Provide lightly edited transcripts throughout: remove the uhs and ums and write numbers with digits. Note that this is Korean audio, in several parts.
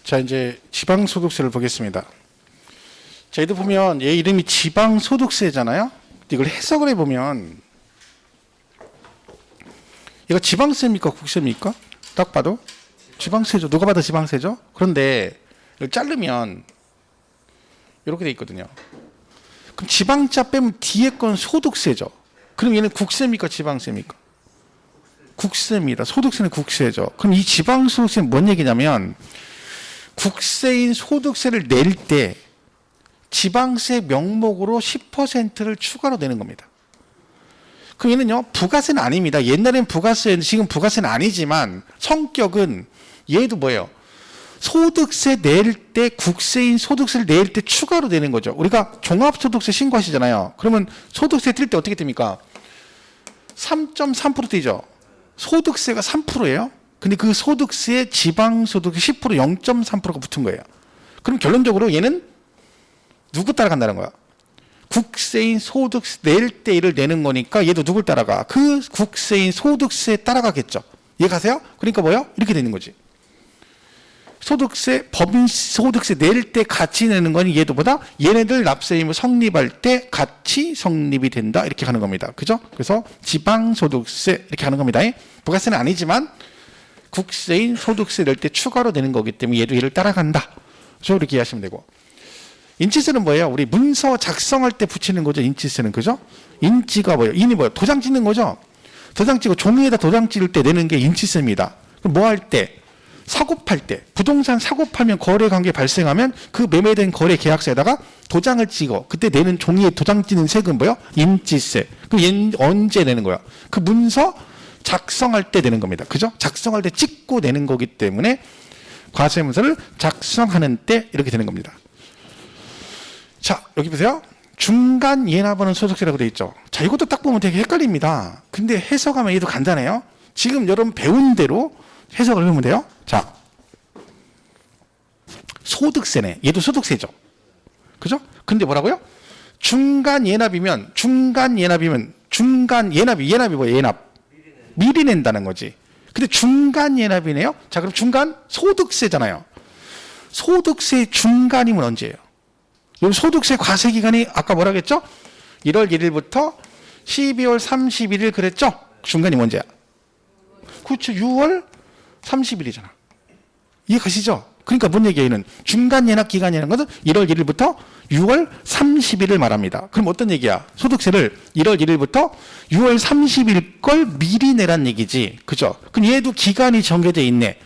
자, 이제 지방소득세를 보겠습니다. 자, 얘도 보면 얘 이름이 지방소득세잖아요. 이걸 해석을 해보면 이거 지방세입니까? 국세입니까? 딱 봐도 지방세죠. 누가 봐도 지방세죠. 그런데 이걸 자르면 이렇게 돼 있거든요. 그럼 지방자 빼면 뒤에 건 소득세죠. 그럼 얘는 국세입니까? 지방세입니까? 국세입니다. 소득세는 국세죠. 그럼 이 지방소득세는 뭔 얘기냐면 국세인 소득세를 낼 때 지방세 명목으로 10%를 추가로 내는 겁니다. 그럼 얘는요, 부가세는 아닙니다. 옛날엔 부가세였는데 지금 부가세는 아니지만 성격은 얘도 뭐예요? 소득세 낼 때 국세인 소득세를 낼 때 추가로 내는 거죠. 우리가 종합소득세 신고하시잖아요. 그러면 소득세 뛸 때 어떻게 됩니까? 3.3% 뛰죠. 소득세가 3%예요. 근데 그 소득세에 지방소득세 10% 0.3%가 붙은 거예요. 그럼 결론적으로 얘는 누구 따라간다는 거야? 국세인 소득세 낼 때 이를 내는 거니까 얘도 누굴 따라가? 그 국세인 소득세 따라가겠죠. 이해가세요? 그러니까 뭐요? 이렇게 되는 거지. 소득세, 법인 소득세 낼 때 같이 내는 건 얘도 보다 얘네들 납세 의무 성립할 때 같이 성립이 된다. 이렇게 가는 겁니다. 그죠? 그래서 지방소득세 이렇게 하는 겁니다. 부가세는 아니지만 국세인 소득세 낼 때 추가로 내는 거기 때문에 얘도 얘를 따라간다. 그래서 이렇게 이해하시면 되고. 인치세는 뭐예요? 우리 문서 작성할 때 붙이는 거죠. 인치세는. 그죠? 인치가 뭐예요? 인이 뭐예요? 도장 찍는 거죠. 도장 찍고 종이에다 도장 찍을 때 내는 게 인치세입니다. 그럼 뭐 할 때? 사고 팔 때. 부동산 사고 팔면 거래 관계 발생하면 그 매매된 거래 계약서에다가 도장을 찍어. 그때 내는 종이에 도장 찍는 세금 뭐예요? 인치세. 그럼 얘는 언제 내는 거야? 그 문서 작성할 때 내는 겁니다. 그죠? 작성할 때 찍고 내는 거기 때문에 과세문서를 작성하는 때 이렇게 되는 겁니다. 자, 여기 보세요. 중간 예납하는 소득세라고 되어 있죠. 자, 이것도 딱 보면 되게 헷갈립니다. 근데 해석하면 얘도 간단해요. 지금 여러분 배운 대로 해석을 해보면 돼요. 자, 소득세네. 얘도 소득세죠. 그죠? 근데 뭐라고요? 중간 예납이 뭐예요? 예납. 미리 낸다는 거지. 근데 중간 예납이네요. 자, 그럼 중간 소득세잖아요. 소득세 중간이면 언제예요? 이 소득세 과세 기간이 아까 뭐라 그랬죠? 1월 1일부터 12월 31일 그랬죠? 중간이 언제야? 그렇죠. 6월 30일이잖아. 이해 가시죠? 그러니까 뭔 얘기예요? 얘는 중간 예납 기간이라는 것은 1월 1일부터 6월 30일을 말합니다. 그럼 어떤 얘기야? 소득세를 1월 1일부터 6월 30일 걸 미리 내란 얘기지. 그죠? 그럼 얘도 기간이 정해져 있네.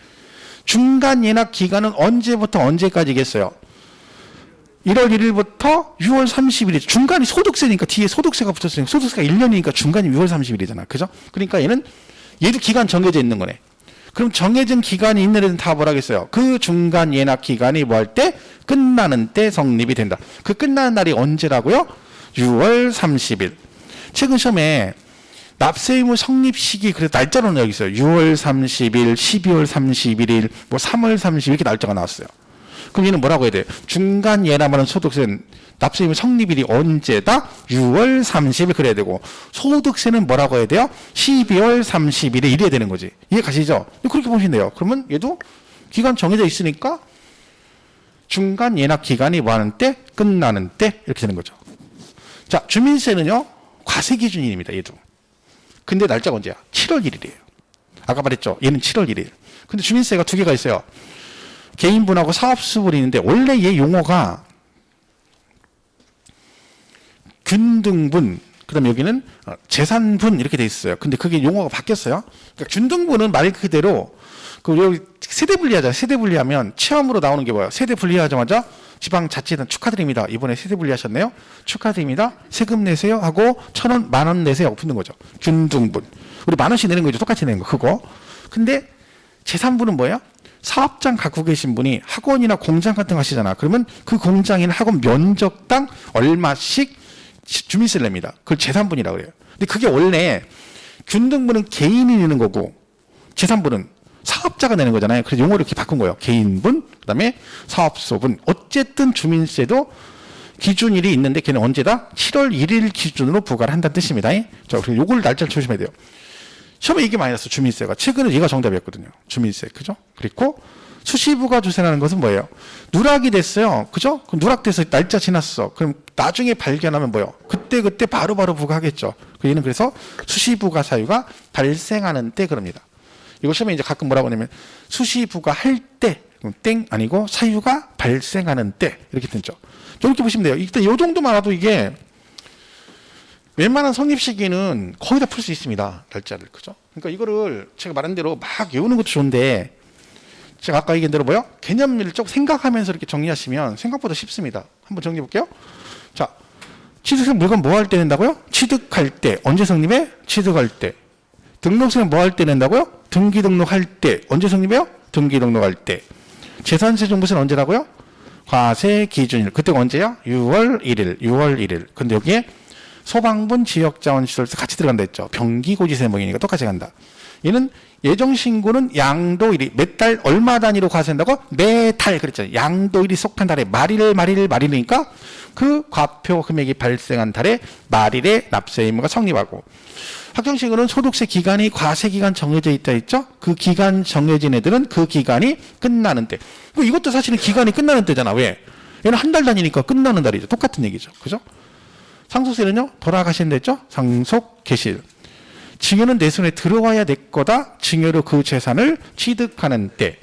중간 예납 기간은 언제부터 언제까지겠어요? 1월 1일부터 6월 30일. 중간이 소득세니까 뒤에 소득세가 붙었으니까 소득세가 1년이니까 중간이 6월 30일이잖아. 그죠? 그러니까 얘도 기간 정해져 있는 거네. 그럼 정해진 기간이 있는 애는 다 뭐라겠어요? 그 중간 예납 기간이 뭐 할 때? 끝나는 때 성립이 된다. 그 끝나는 날이 언제라고요? 6월 30일. 최근 시험에 납세 의무 성립 시기 그래서 날짜로는 여기 있어요. 6월 30일, 12월 31일, 뭐 3월 30일 이렇게 날짜가 나왔어요. 그럼 얘는 뭐라고 해야 돼요? 중간 예납하는 소득세는 납세 의무 성립일이 언제다? 6월 30일 그래야 되고 소득세는 뭐라고 해야 돼요? 12월 30일에 이래야 되는 거지. 이해 가시죠? 그렇게 보시면 돼요. 그러면 얘도 기간 정해져 있으니까 중간 예납 기간이 뭐 하는 때? 끝나는 때 이렇게 되는 거죠. 자, 주민세는요. 과세 기준일입니다. 얘도. 근데 날짜가 언제야? 7월 1일이에요. 아까 말했죠. 얘는 7월 1일. 근데 주민세가 두 개가 있어요. 개인분하고 사업수분이 있는데 원래 얘 용어가 균등분, 그 다음에 여기는 재산분 이렇게 돼 있어요. 근데 그게 용어가 바뀌었어요. 그러니까 균등분은 말 그대로 여기 세대 분리하자. 세대 분리하면 체험으로 나오는 게 뭐예요? 세대 분리하자마자 지방자치단 축하드립니다. 이번에 세대 분리하셨네요. 축하드립니다. 세금 내세요 하고 1,000원, 10,000원 내세요 하고 붙는 거죠. 균등분. 우리 10,000원씩 내는 거죠. 똑같이 내는 거. 그거. 근데 재산분은 뭐예요? 사업장 갖고 계신 분이 학원이나 공장 같은 거 하시잖아. 그러면 그 공장이나 학원 면적당 얼마씩 주민세를 냅니다. 그걸 재산분이라고 그래요. 근데 그게 원래 균등분은 개인이 내는 거고 재산분은 사업자가 내는 거잖아요. 그래서 용어를 이렇게 바꾼 거예요. 개인분, 그다음에 사업소분. 어쨌든 주민세도 기준일이 있는데 걔는 언제다? 7월 1일 기준으로 부과를 한다는 뜻입니다. 자, 그리고 요걸 날짜를 조심해야 돼요. 시험에 이게 많이 났어. 주민세가. 최근에 얘가 정답이었거든요. 주민세. 그죠? 그리고 수시부가 조세라는 것은 뭐예요? 누락이 됐어요. 그죠? 그럼 누락돼서 날짜 지났어. 그럼 나중에 발견하면 뭐예요? 그때 바로바로 부과하겠죠. 얘는 그래서 수시부가 사유가 발생하는 때 그럽니다. 이거 시험에 이제 가끔 뭐라고 하냐면 수시부가 할 때, 땡 아니고 사유가 발생하는 때 이렇게 되죠. 이렇게 보시면 돼요. 일단 이 정도만 알아도 이게 웬만한 성립 시기는 거의 다 풀 수 있습니다. 날짜를. 그죠? 그러니까 이거를 제가 말한 대로 막 외우는 것도 좋은데 제가 아까 얘기한 대로 뭐요? 개념을 쭉 생각하면서 이렇게 정리하시면 생각보다 쉽습니다. 한번 정리해 볼게요. 자, 취득세 물건 뭐 할 때 낸다고요? 취득할 때. 언제 성립해? 취득할 때. 등록세는 뭐 할 때 낸다고요? 등기 등록할 때. 언제 성립해요? 등기 등록할 때. 재산세 종부세는 언제라고요? 과세 기준일. 그때가 언제야? 6월 1일. 근데 여기에 소방분 지역자원시설세 같이 들어간다 했죠. 병기고지세 모이니까 똑같이 간다. 얘는 예정신고는 양도일이 몇 달 얼마 단위로 과세한다고? 매달 그랬잖아요. 양도일이 속한 달에 말일이니까 그 과표 금액이 발생한 달에 말일에 납세 의무가 성립하고, 확정신고는 소득세 기간이 과세 기간 정해져 있다 했죠. 그 기간 정해진 애들은 그 기간이 끝나는 때. 이것도 사실은 기간이 끝나는 때잖아. 왜? 얘는 한 달 단위니까 끝나는 달이죠. 똑같은 얘기죠. 그죠? 상속세는요, 돌아가신 데 있죠? 상속 개시. 증여는 내 손에 들어와야 내 거다. 증여로 그 재산을 취득하는 때.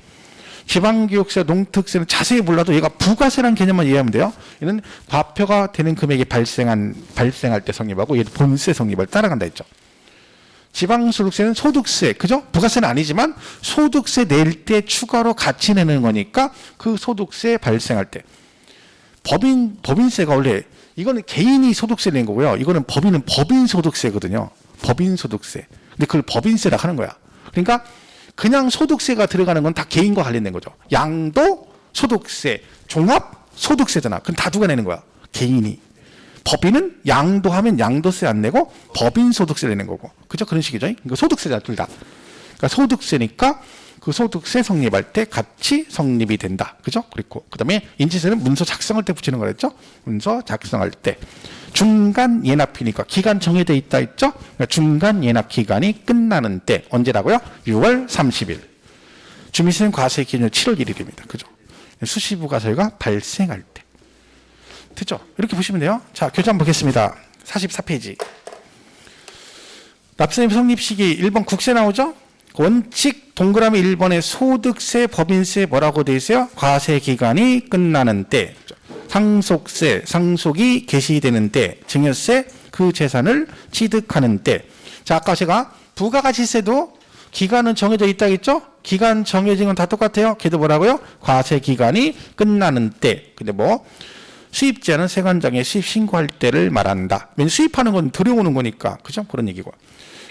지방교육세, 농특세는 자세히 몰라도 얘가 부가세라는 개념만 이해하면 돼요. 얘는 과표가 되는 금액이 발생할 때 성립하고, 얘는 본세 성립을 따라간다 했죠. 지방소득세는 소득세, 그죠? 부가세는 아니지만 소득세 낼 때 추가로 같이 내는 거니까 그 소득세 발생할 때. 법인세가 원래 이거는 개인이 소득세 낸 거고요. 이거는 법인은 법인소득세거든요. 법인소득세. 근데 그걸 법인세라 하는 거야. 그러니까 그냥 소득세가 들어가는 건 다 개인과 관련된 거죠. 양도소득세, 종합소득세잖아. 그럼 다 누가 내는 거야? 개인이. 법인은 양도하면 양도세 안 내고 법인소득세 내는 거고. 그죠? 그런 식이죠. 이거 소득세잖아, 둘 다. 그러니까 소득세니까 그 소득세 성립할 때 같이 성립이 된다. 그죠? 그리고 그 다음에 인지세는 문서 작성할 때 붙이는 거랬죠? 문서 작성할 때. 중간 예납이니까 기간 정해져 있다 했죠? 그러니까 중간 예납 기간이 끝나는 때. 언제라고요? 6월 30일. 주민세는 과세 기준일 7월 1일입니다. 그죠? 수시부가 사유가 발생할 때. 됐죠? 이렇게 보시면 돼요. 자, 교재 한번 보겠습니다. 44페이지. 납세의 성립 시기 1번 국세 나오죠? 원칙 동그라미 1번에 소득세, 법인세 뭐라고 돼 있어요? 과세 기간이 끝나는 때. 상속세, 상속이 개시되는 때. 증여세, 그 재산을 취득하는 때. 자, 아까 제가 부가가치세도 기간은 정해져 있다 했죠? 기간 정해진 건 다 똑같아요. 걔도 뭐라고요? 과세 기간이 끝나는 때. 근데 뭐 수입자는 세관장에 수입 신고할 때를 말한다. 왜냐면 수입하는 건 들여오는 거니까. 그죠? 그런 얘기고.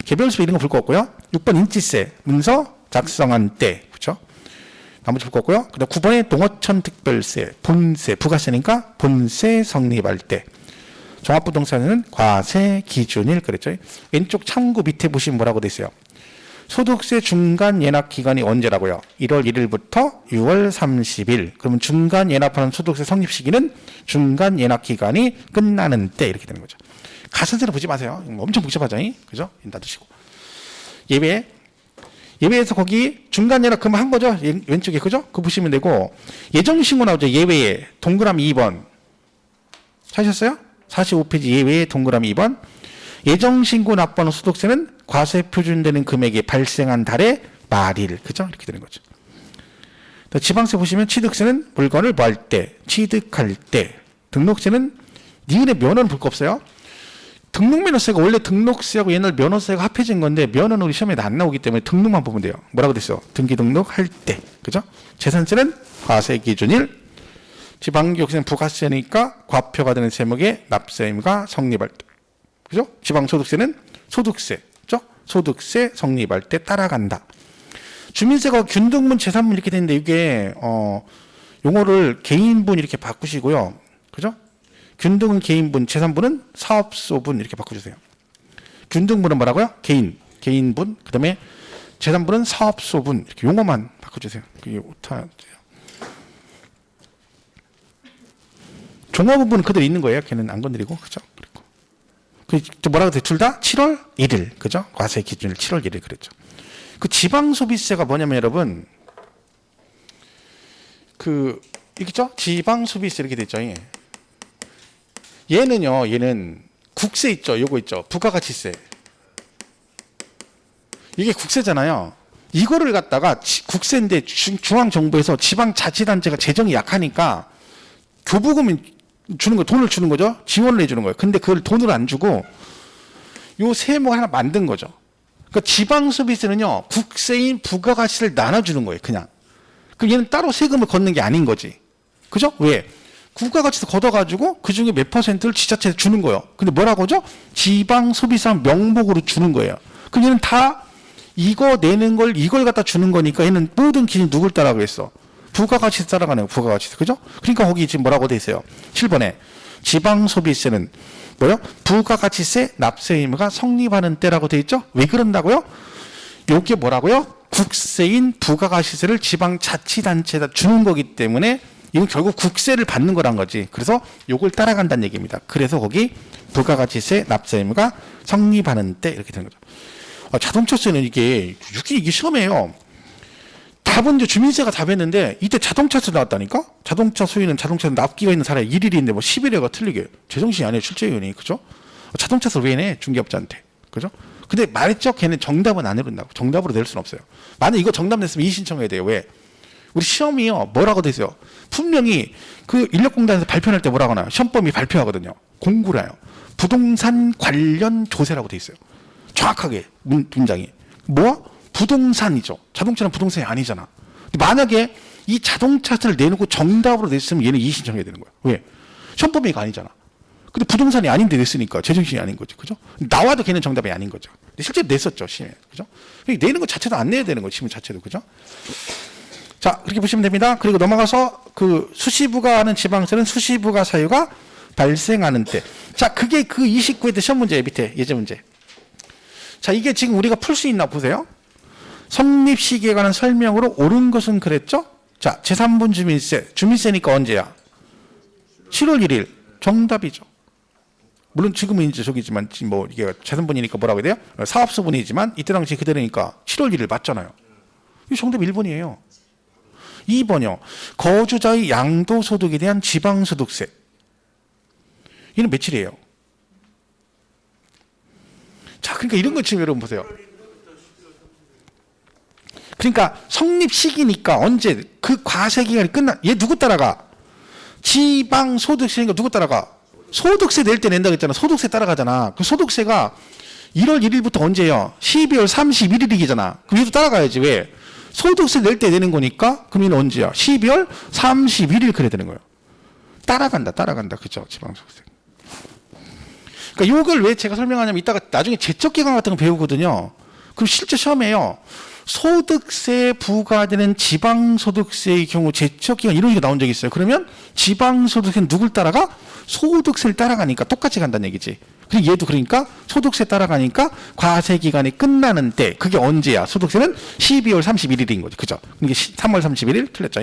개별수입 이런 거 볼 거 없고요. 6번 인지세, 문서 작성한 때. 그죠? 나머지 볼 거 없고요. 그 다음 9번에 농어촌 특별세, 본세, 부가세니까 본세 성립할 때. 종합부동산은 과세 기준일 그랬죠. 왼쪽 참고 밑에 보시면 뭐라고 돼 있어요? 소득세 중간 예납 기간이 언제라고요? 1월 1일부터 6월 30일. 그러면 중간 예납하는 소득세 성립 시기는 중간 예납 기간이 끝나는 때 이렇게 되는 거죠. 가산세는 보지 마세요. 엄청 복잡하죠. 그죠? 놔두시고. 예외에서 거기 중간 예납 그럼 한 거죠. 왼쪽에 그죠? 그거 보시면 되고 예정신고 나오죠. 예외에 동그라미 2번. 찾으셨어요? 45페이지 예외에 동그라미 2번. 예정신고 납부하는 소득세는 과세 표준되는 금액이 발생한 달의 말일. 그죠? 이렇게 되는 거죠. 지방세 보시면 취득세는 물건을 뭐 할 때, 취득할 때. 등록세는 니은의 면허는 볼 거 없어요. 등록면허세가 원래 등록세하고 옛날 면허세가 합해진 건데 면허는 우리 시험에 안 나오기 때문에 등록만 보면 돼요. 뭐라고 됐어? 등기 등록할 때. 그죠? 재산세는 과세 기준일. 지방교육세는 부가세니까 과표가 되는 세목에 납세 의무가 성립할 때. 그죠? 지방소득세는 소득세. 그죠? 소득세 성립할 때 따라간다. 주민세가 균등분, 재산분 이렇게 되는데 이게 용어를 개인분 이렇게 바꾸시고요. 그죠? 균등은 개인분, 재산분은 사업소분 이렇게 바꿔주세요. 균등분은 뭐라고요? 개인분. 그 다음에 재산분은 사업소분. 이렇게 용어만 바꿔주세요. 그게 오타. 종합부분은 그대로 있는 거예요. 걔는 안 건드리고. 그죠? 그리고 뭐라고 돼? 둘 다 7월 1일. 그죠? 과세 기준일 7월 1일 그랬죠. 그 지방소비세가 뭐냐면 여러분, 있겠죠? 지방 소비세 이렇게 됐죠. 얘는 국세 있죠. 요거 있죠. 부가가치세. 이게 국세잖아요. 이거를 갖다가 국세인데 중앙정부에서 지방자치단체가 재정이 약하니까 교부금을 주는 거, 돈을 주는 거죠. 지원을 해주는 거예요. 근데 그걸 돈을 안 주고 요 세모가 하나 만든 거죠. 그러니까 지방소비세는요, 국세인 부가가치를 나눠주는 거예요. 그냥. 그럼 얘는 따로 세금을 걷는 게 아닌 거지. 그죠? 왜? 국가가치도 걷어가지고 그 중에 몇 퍼센트를 지자체에 주는 거예요. 근데 뭐라고 하죠? 지방소비세 명목으로 주는 거예요. 그럼 얘는 다 이거 내는 걸 이걸 갖다 주는 거니까 얘는 모든 기준이 누굴 따라가고 있어? 부가가치 따라가는 거예요. 부가가치. 그죠? 그러니까 거기 지금 뭐라고 돼 있어요? 7번에 지방소비세는 뭐요? 부가가치세 납세 의무가 성립하는 때라고 돼 있죠? 왜 그런다고요? 요게 뭐라고요? 국세인 부가가치세를 지방자치단체에다 주는 거기 때문에 이건 결국 국세를 받는 거란 거지. 그래서 요걸 따라간다는 얘기입니다. 그래서 거기 부가가치세 납세 의무가 성립하는 때 이렇게 되는 거죠. 자동차세는 이게 시험이에요. 답은 이제 주민세가 답했는데 이때 자동차세 나왔다니까? 자동차 소유는 자동차 납기가 있는 사람이 1일인데 뭐 11회가 틀리게. 제정신이 아니에요. 실제위원이. 그죠? 자동차세 왜 내? 중개업자한테. 그죠? 근데 말했죠? 걔는 정답은 안 해본다고. 정답으로 낼 수는 없어요. 만약 이거 정답 냈으면 이의신청해야 돼요. 왜? 우리 시험이요. 뭐라고 돼 있어요? 분명히 그 인력공단에서 발표할 때 뭐라고 하나요? 시험범위 발표하거든요. 공고를 해요. 부동산 관련 조세라고 돼 있어요. 정확하게 문장이. 뭐야? 부동산이죠. 자동차는 부동산이 아니잖아. 만약에 이 자동차세를 내놓고 정답으로 냈으면 얘는 이의신청해야 되는 거야. 왜? 시험범위가 아니잖아. 근데 부동산이 아닌데 냈으니까 제정신이 아닌 거지. 그죠? 나와도 걔는 정답이 아닌 거죠. 근데 실제로 냈었죠. 시험에. 그죠? 내는 것 자체도 안 내야 되는 거죠. 시험 자체도. 그죠? 자, 그렇게 보시면 됩니다. 그리고 넘어가서 그 수시부가 하는 지방세는 수시부가 사유가 발생하는 때. 자, 그게 그 29회 때 시험 문제예요. 밑에 예제 문제. 자, 이게 지금 우리가 풀 수 있나 보세요. 성립 시기에 관한 설명으로 옳은 것은 그랬죠? 자, 제3분 주민세. 주민세니까 언제야? 7월 1일. 정답이죠. 물론 지금은 이제 저기지만 뭐 이게 제3분이니까 뭐라고 해야 돼요? 사업소분이지만 이때 당시 그대로니까 7월 1일 맞잖아요. 이 정답 1번이에요. 2번이요. 거주자의 양도소득에 대한 지방소득세. 얘는 며칠이에요? 자, 그러니까 이런 거 지금 여러분 보세요. 그러니까 성립 시기니까 언제 그 과세 기간이 얘 누구 따라가? 지방소득세니까 누구 따라가? 소득세 낼 때 낸다고 했잖아. 소득세 따라가잖아. 그 소득세가 1월 1일부터 언제예요? 12월 31일이잖아. 그럼 얘도 따라가야지. 왜? 소득세 낼 때 내는 거니까 그럼 얘는 언제야? 12월 31일 그래야 되는 거예요. 따라간다. 그죠? 지방소득세. 그러니까 이걸 왜 제가 설명하냐면 이따가 나중에 제적기간 같은 거 배우거든요. 그럼 실제 시험에요. 소득세 부과되는 지방소득세의 경우 제척기간 이런 게 나온 적이 있어요. 그러면 지방소득세는 누굴 따라가? 소득세를 따라가니까 똑같이 간다는 얘기지. 그리고 얘도 그러니까 소득세 따라가니까 과세기간이 끝나는 때 그게 언제야? 소득세는 12월 31일인 거죠. 그죠? 이게 3월 31일 틀렸죠?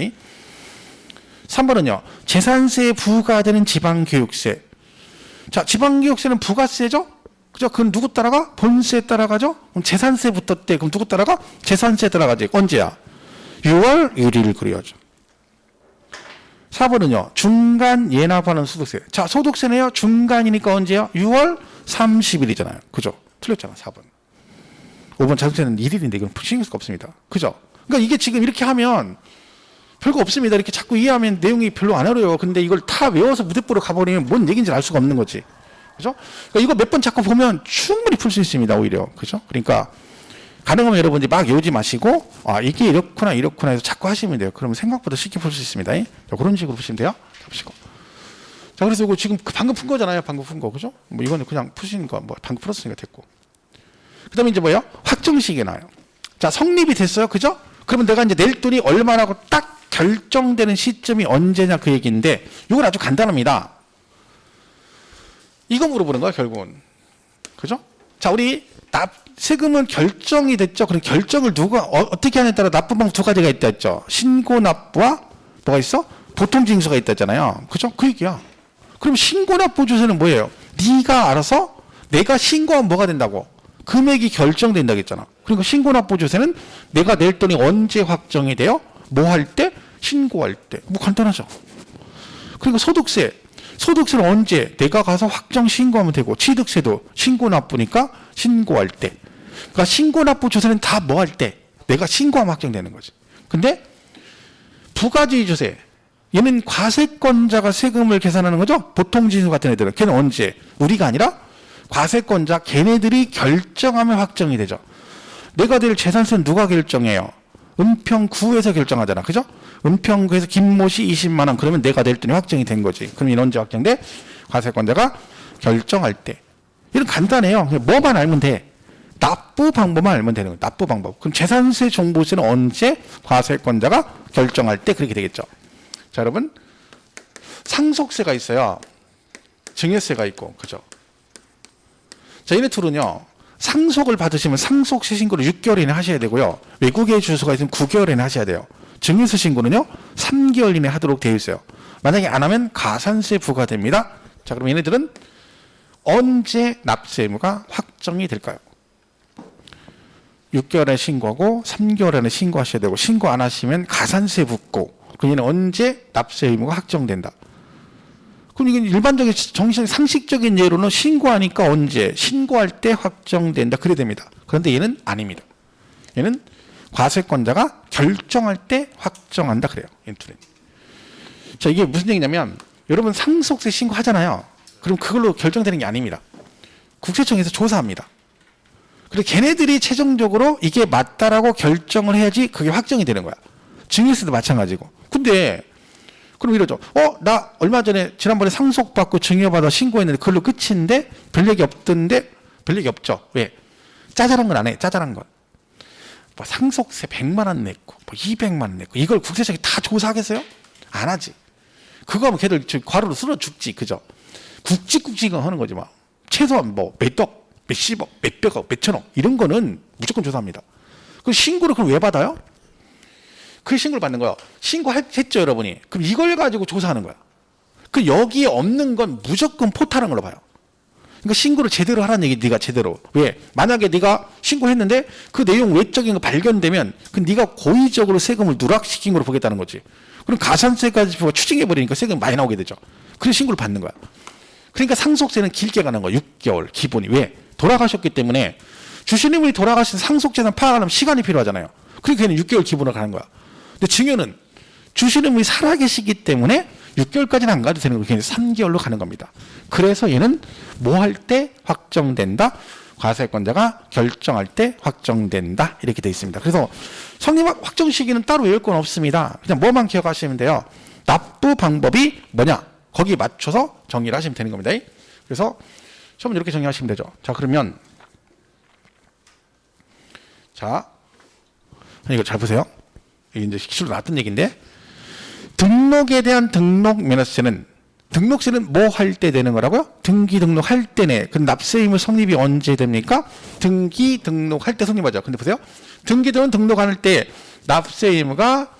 3번은요. 재산세에 부과되는 지방교육세. 자, 지방교육세는 부가세죠? 그죠? 그건 누구 따라가? 본세에 따라가죠? 그럼 재산세 붙었대. 그럼 누구 따라가? 재산세에 따라가지. 언제야? 6월 1일 그래야죠. 4번은요. 중간 예납하는 소득세. 자, 소득세네요. 중간이니까 언제야? 6월 30일이잖아요. 그죠? 틀렸잖아. 4번. 5번 자동차는 1일인데 이건 신경 쓸 거 없습니다. 그죠? 그러니까 이게 지금 이렇게 하면 별거 없습니다. 이렇게 자꾸 이해하면 내용이 별로 안 어려워요. 근데 이걸 다 외워서 무대뽀로 가버리면 뭔 얘기인지 알 수가 없는 거지. 그죠? 그러니까 이거 몇 번 자꾸 보면 충분히 풀 수 있습니다. 오히려. 그죠? 그러니까 가능하면 여러분들이 막 외우지 마시고 이게 이렇구나 해서 자꾸 하시면 돼요. 그러면 생각보다 쉽게 풀 수 있습니다. 자, 그런 식으로 푸시면 돼요. 보시고. 자, 그래서 이거 지금 방금 푼 거잖아요. 방금 푼 거. 그죠? 뭐 이거는 그냥 푸시는 거 뭐 방금 풀었으니까 됐고. 그다음에 이제 뭐예요? 확정시기에 나와요. 자, 성립이 됐어요. 그죠? 그러면 내가 이제 낼 돈이 얼마라고 딱 결정되는 시점이 언제냐 그 얘기인데 이건 아주 간단합니다. 이거 물어보는 거야 결국은. 그죠? 자, 우리 세금은 결정이 됐죠. 그럼 결정을 누가 어떻게 하냐에 따라 납부 방법 두 가지가 있다 했죠. 신고 납부와 뭐가 있어? 보통 징수가 있다 했잖아요. 그죠? 그 얘기야. 그럼 신고 납부 조세는 뭐예요? 네가 알아서 내가 신고하면 뭐가 된다고? 금액이 결정된다고 했잖아. 그러니까 신고 납부 조세는 내가 낼 돈이 언제 확정이 돼요? 뭐 할 때? 신고할 때. 뭐 간단하죠. 그리고 소득세는 언제? 내가 가서 확정 신고하면 되고, 취득세도 신고 납부니까 신고할 때. 그러니까 신고 납부 조세는 다 뭐 할 때? 내가 신고하면 확정되는 거지. 근데 부가지주세, 얘는 과세권자가 세금을 계산하는 거죠. 보통지수 같은 애들은. 걔는 언제? 우리가 아니라 과세권자 걔네들이 결정하면 확정이 되죠. 내가 될 재산세는 누가 결정해요? 은평구에서 결정하잖아. 그죠? 은평구에서 김모씨 20만 원, 그러면 내가 될 돈이 확정이 된 거지. 그럼 이는 언제 확정돼? 과세권자가 결정할 때. 이건 간단해요. 뭐만 알면 돼. 납부 방법만 알면 되는 거예요. 납부 방법. 그럼 재산세, 종부세는 언제? 과세권자가 결정할 때 그렇게 되겠죠. 자, 여러분, 상속세가 있어요. 증여세가 있고, 그죠? 자, 얘네 둘은요, 상속을 받으시면 상속세 신고를 6개월 이내 하셔야 되고요. 외국에 주소가 있으면 9개월 이내 하셔야 돼요. 증여세 신고는요, 3개월 이내 하도록 되어 있어요. 만약에 안 하면 가산세 부과됩니다. 자, 그럼 얘네들은 언제 납세 의무가 확정이 될까요? 6개월에 신고하고 3개월 안에 신고하셔야 되고, 신고 안 하시면 가산세 붙고, 그럼 얘는 언제 납세 의무가 확정된다. 그럼 이건 일반적인 정신 상식적인 예로는 신고하니까 언제? 신고할 때 확정된다. 그래 됩니다. 그런데 얘는 아닙니다. 얘는 과세권자가 결정할 때 확정한다 그래요. 얘는 둘은. 자, 이게 무슨 얘기냐면, 여러분 상속세 신고하잖아요. 그럼 그걸로 결정되는 게 아닙니다. 국세청에서 조사합니다. 그리고 걔네들이 최종적으로 이게 맞다라고 결정을 해야지 그게 확정이 되는 거야. 증여세도 마찬가지고. 근데 그럼 이러죠. 나 얼마 전에 지난번에 상속받고 증여받아 신고했는데 그걸로 끝인데 별 얘기 없던데. 별 얘기 없죠. 왜? 짜잘한 건 안 해. 짜잘한 건. 뭐 상속세 100만 원 냈고 뭐 200만 원 냈고 이걸 국세청이 다 조사하겠어요? 안 하지. 그거 하면 걔들 과로로 쓸어 죽지. 그죠? 굵직굵직은 하는 거지 막. 최소한 뭐 몇억, 몇십억, 몇백억, 몇천억 이런 거는 무조건 조사합니다. 그 신고를 그럼 왜 받아요? 그 신고를 받는 거예요. 신고했죠, 여러분이. 그럼 이걸 가지고 조사하는 거야. 그 여기에 없는 건 무조건 포탈한 걸로 봐요. 그러니까 신고를 제대로 하라는 얘기, 네가 제대로. 왜? 만약에 네가 신고했는데 그 내용 외적인 거 발견되면 그 네가 고의적으로 세금을 누락시킨 걸로 보겠다는 거지. 그럼 가산세까지 추징해버리니까 세금이 많이 나오게 되죠. 그래서 신고를 받는 거야. 그러니까 상속세는 길게 가는 거야. 6개월 기본이. 왜? 돌아가셨기 때문에 주시님이 돌아가신 상속재산 파악하려면 시간이 필요하잖아요. 그러니까 걔는 6개월 기본으로 가는 거야. 근데 증여는 주시님이 살아계시기 때문에 6개월까지는 안 가도 되는 거예요. 그냥 3개월로 가는 겁니다. 그래서 얘는 뭐 할 때 확정된다? 과세권자가 결정할 때 확정된다. 이렇게 돼 있습니다. 그래서 성립 확정 시기는 따로 외울 건 없습니다. 그냥 뭐만 기억하시면 돼요. 납부 방법이 뭐냐? 거기에 맞춰서 정의를 하시면 되는 겁니다. 그래서 처음에 이렇게 정의하시면 되죠. 자, 그러면 자, 이거 잘 보세요. 이게 이제 기출로 나왔던 얘기인데, 등록에 대한 등록 면허세는 뭐 할 때 되는 거라고요? 등기 등록할 때네. 그 납세 의무 성립이 언제 됩니까? 등기 등록할 때 성립하죠. 근데 보세요. 등기 등록할 때 납세 의무가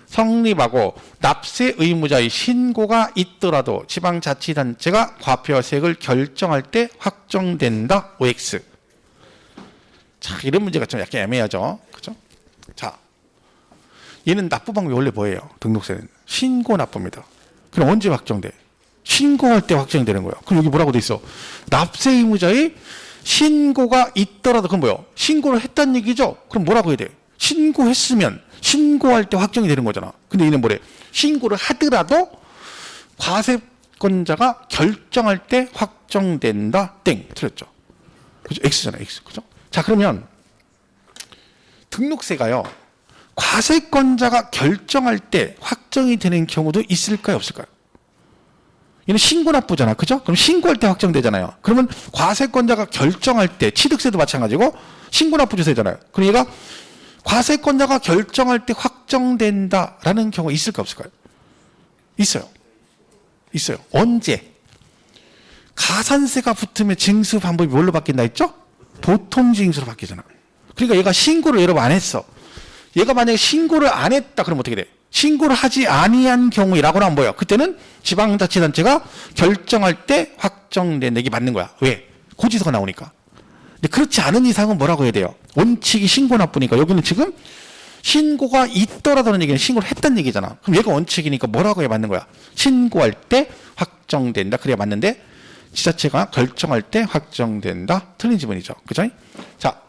성립하고 납세 의무자의 신고가 있더라도 지방자치단체가 과표세액을 결정할 때 확정된다. OX. 자, 이런 문제가 좀 약간 애매하죠. 그죠? 자, 얘는 납부 방법이 원래 뭐예요? 등록세는 신고 납부입니다. 그럼 언제 확정돼? 신고할 때 확정되는 거예요. 그럼 여기 뭐라고 돼 있어? 납세 의무자의 신고가 있더라도. 그럼 뭐예요? 신고를 했다는 얘기죠? 그럼 뭐라고 해야 돼? 신고했으면 신고할 때 확정이 되는 거잖아. 근데 얘는 뭐래? 신고를 하더라도 과세권자가 결정할 때 확정된다. 땡. 틀렸죠? 그죠? X잖아요. X. 그죠? 자, 그러면 등록세가요, 과세권자가 결정할 때 확정이 되는 경우도 있을까요? 없을까요? 얘는 신고 납부잖아. 그죠? 그럼 신고할 때 확정되잖아요. 그러면 과세권자가 결정할 때, 취득세도 마찬가지고 신고 납부조세잖아요. 그럼 얘가 과세권자가 결정할 때 확정된다라는 경우가 있을까 없을까요? 있어요. 있어요. 언제? 가산세가 붙으면 징수 방법이 뭘로 바뀐다 했죠? 보통 징수로 바뀌잖아. 그러니까 얘가 신고를 여러분 안 했어. 얘가 만약에 신고를 안 했다 그러면 어떻게 돼? 신고를 하지 아니한 경우라고는 안 보여. 그때는 지방자치단체가 결정할 때 확정된 얘기 맞는 거야. 왜? 고지서가 나오니까. 근데 그렇지 않은 이상은 뭐라고 해야 돼요? 원칙이 신고 납부니까 여기는 지금 신고가 있더라도는 얘기는 신고를 했다는 얘기잖아. 그럼 얘가 원칙이니까 뭐라고 해 맞는 거야? 신고할 때 확정된다. 그래야 맞는데 지자체가 결정할 때 확정된다. 틀린 지문이죠. 그죠? 자,